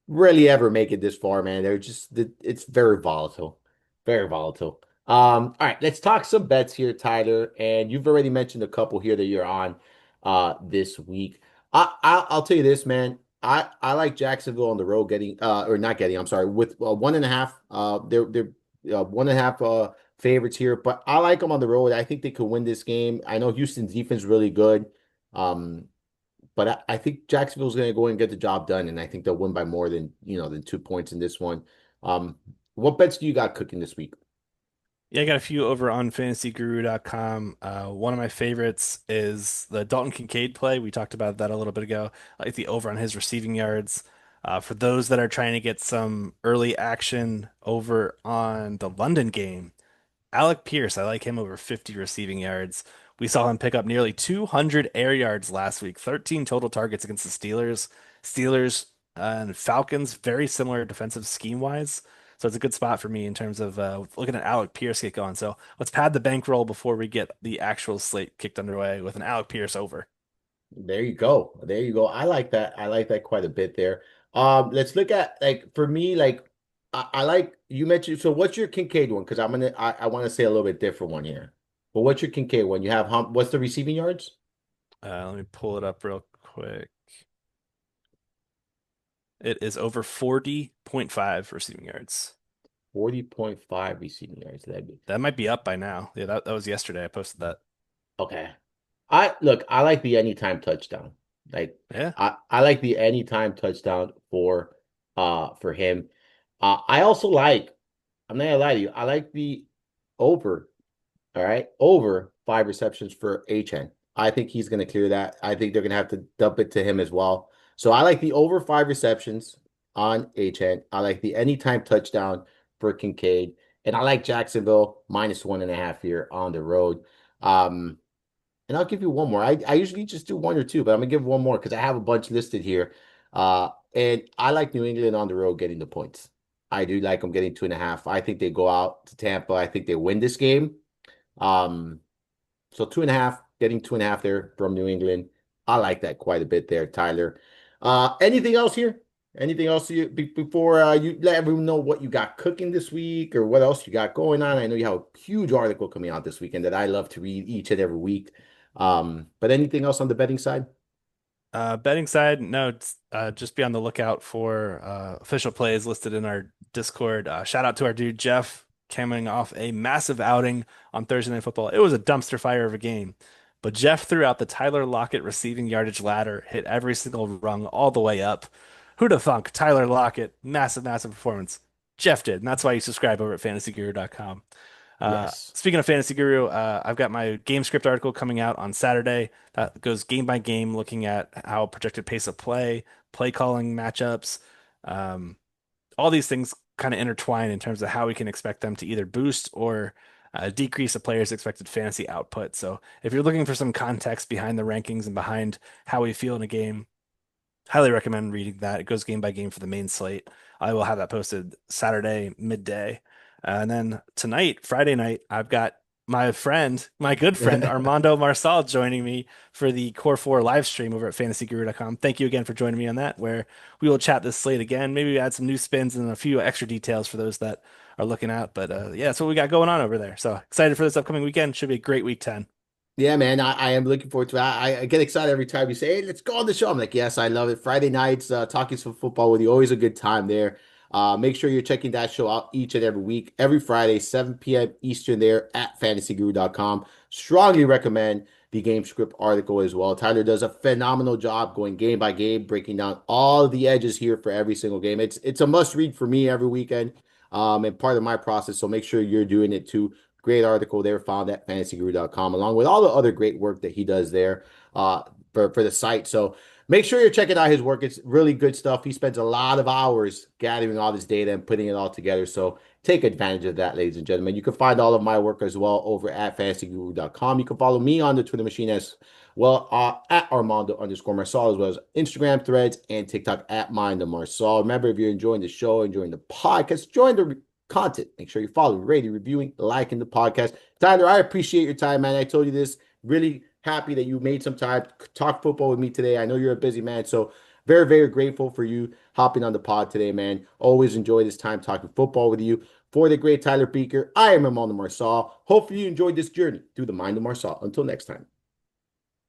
really ever make it this far, man. It's very volatile. Very volatile. All right, let's talk some bets here, Tyler. And you've already mentioned a couple here that you're on this week. I'll tell you this, man. I like Jacksonville on the road getting or not getting, I'm sorry, with 1.5. They're 1.5 favorites here, but I like them on the road. I think they could win this game. I know Houston's defense is really good. Um, but I think Jacksonville's going to go and get the job done, and I think they'll win by more than 2 points in this one. Um, what bets do you got cooking this week? Yeah, I got a few over on fantasyguru.com. One of my favorites is the Dalton Kincaid play. We talked about that a little bit ago. I like the over on his receiving yards. For those that are trying to get some early action over on the London game, Alec Pierce, I like him over 50 receiving yards. We saw him pick up nearly 200 air yards last week, 13 total targets against the Steelers. Steelers and Falcons, very similar defensive scheme wise. So it's a good spot for me in terms of looking at Alec Pierce get going. So let's pad the bankroll before we get the actual slate kicked underway with an Alec Pierce over. There you go. There you go. I like that. I like that quite a bit there. Let's look at like for me, like I like you mentioned. So what's your Kincaid one? Because I want to say a little bit different one here. But what's your Kincaid one? You have what's the receiving yards? Let me pull it up real quick. It is over 40.5 receiving yards. 40.5 receiving yards. That'd be That might be up by now. Yeah, that was yesterday. I posted that. okay. I look, I like the anytime touchdown. Like Yeah. I like the anytime touchdown for him. I also like, I'm not gonna lie to you, I like the over, all right, over 5 receptions for HN. I think he's gonna clear that. I think they're gonna have to dump it to him as well. So I like the over 5 receptions on HN. I like the anytime touchdown for Kincaid, and I like Jacksonville -1.5 here on the road. Um, and I'll give you one more. I usually just do one or two, but I'm gonna give one more because I have a bunch listed here. And I like New England on the road getting the points. I do like them getting 2.5. I think they go out to Tampa. I think they win this game. Um, so 2.5, getting 2.5 there from New England. I like that quite a bit there, Tyler. Anything else here? Anything else before you let everyone know what you got cooking this week or what else you got going on? I know you have a huge article coming out this weekend that I love to read each and every week. But anything else on the betting side? Betting side, no, just be on the lookout for official plays listed in our Discord. Shout out to our dude Jeff coming off a massive outing on Thursday Night Football. It was a dumpster fire of a game, but Jeff threw out the Tyler Lockett receiving yardage ladder, hit every single rung all the way up. Who'da thunk? Tyler Lockett, massive, massive performance. Jeff did, and that's why you subscribe over at fantasyguru.com. Yes. Speaking of Fantasy Guru, I've got my game script article coming out on Saturday that goes game by game, looking at how projected pace of play, play calling matchups, um, all these things kind of intertwine in terms of how we can expect them to either boost or decrease a player's expected fantasy output. So if you're looking for some context behind the rankings and behind how we feel in a game, highly recommend reading that. It goes game by game for the main slate. I will have that posted Saturday midday. And then tonight, Friday night, I've got my friend, my good friend Armando Marsal joining me for the Core 4 live stream over at fantasyguru.com. Thank you again for joining me on that, where we will chat this slate again. Maybe add some new spins and a few extra details for those that are looking out. But yeah, that's what we got going on over there. So excited for this upcoming weekend. Should be a great week 10. Yeah, man, I am looking forward to it. I get excited every time you say, "Hey, let's go on the show." I'm like, "Yes, I love it." Friday nights, talking some football with you, always a good time there. Make sure you're checking that show out each and every week, every Friday, 7 p.m. Eastern, there at fantasyguru.com. Strongly recommend the game script article as well. Tyler does a phenomenal job going game by game, breaking down all the edges here for every single game. It's a must read for me every weekend, and part of my process. So make sure you're doing it too. Great article there found at fantasyguru.com, along with all the other great work that he does there for the site. So make sure you're checking out his work. It's really good stuff. He spends a lot of hours gathering all this data and putting it all together. So take advantage of that, ladies and gentlemen. You can find all of my work as well over at fantasyguru.com. You can follow me on the Twitter machine as well at Armando_Marsal, as well as Instagram, Threads, and TikTok at Mind of Marsal. Remember, if you're enjoying the show, enjoying the podcast, join the content. Make sure you follow, rating, reviewing, liking the podcast. Tyler, I appreciate your time, man. I told you this. Really happy that you made some time to talk football with me today. I know you're a busy man, so very, very grateful for you hopping on the pod today, man. Always enjoy this time talking football with you. For the great Tyler Buecher, I am Armando Marsal. Hopefully you enjoyed this journey through the mind of Marsal. Until next time.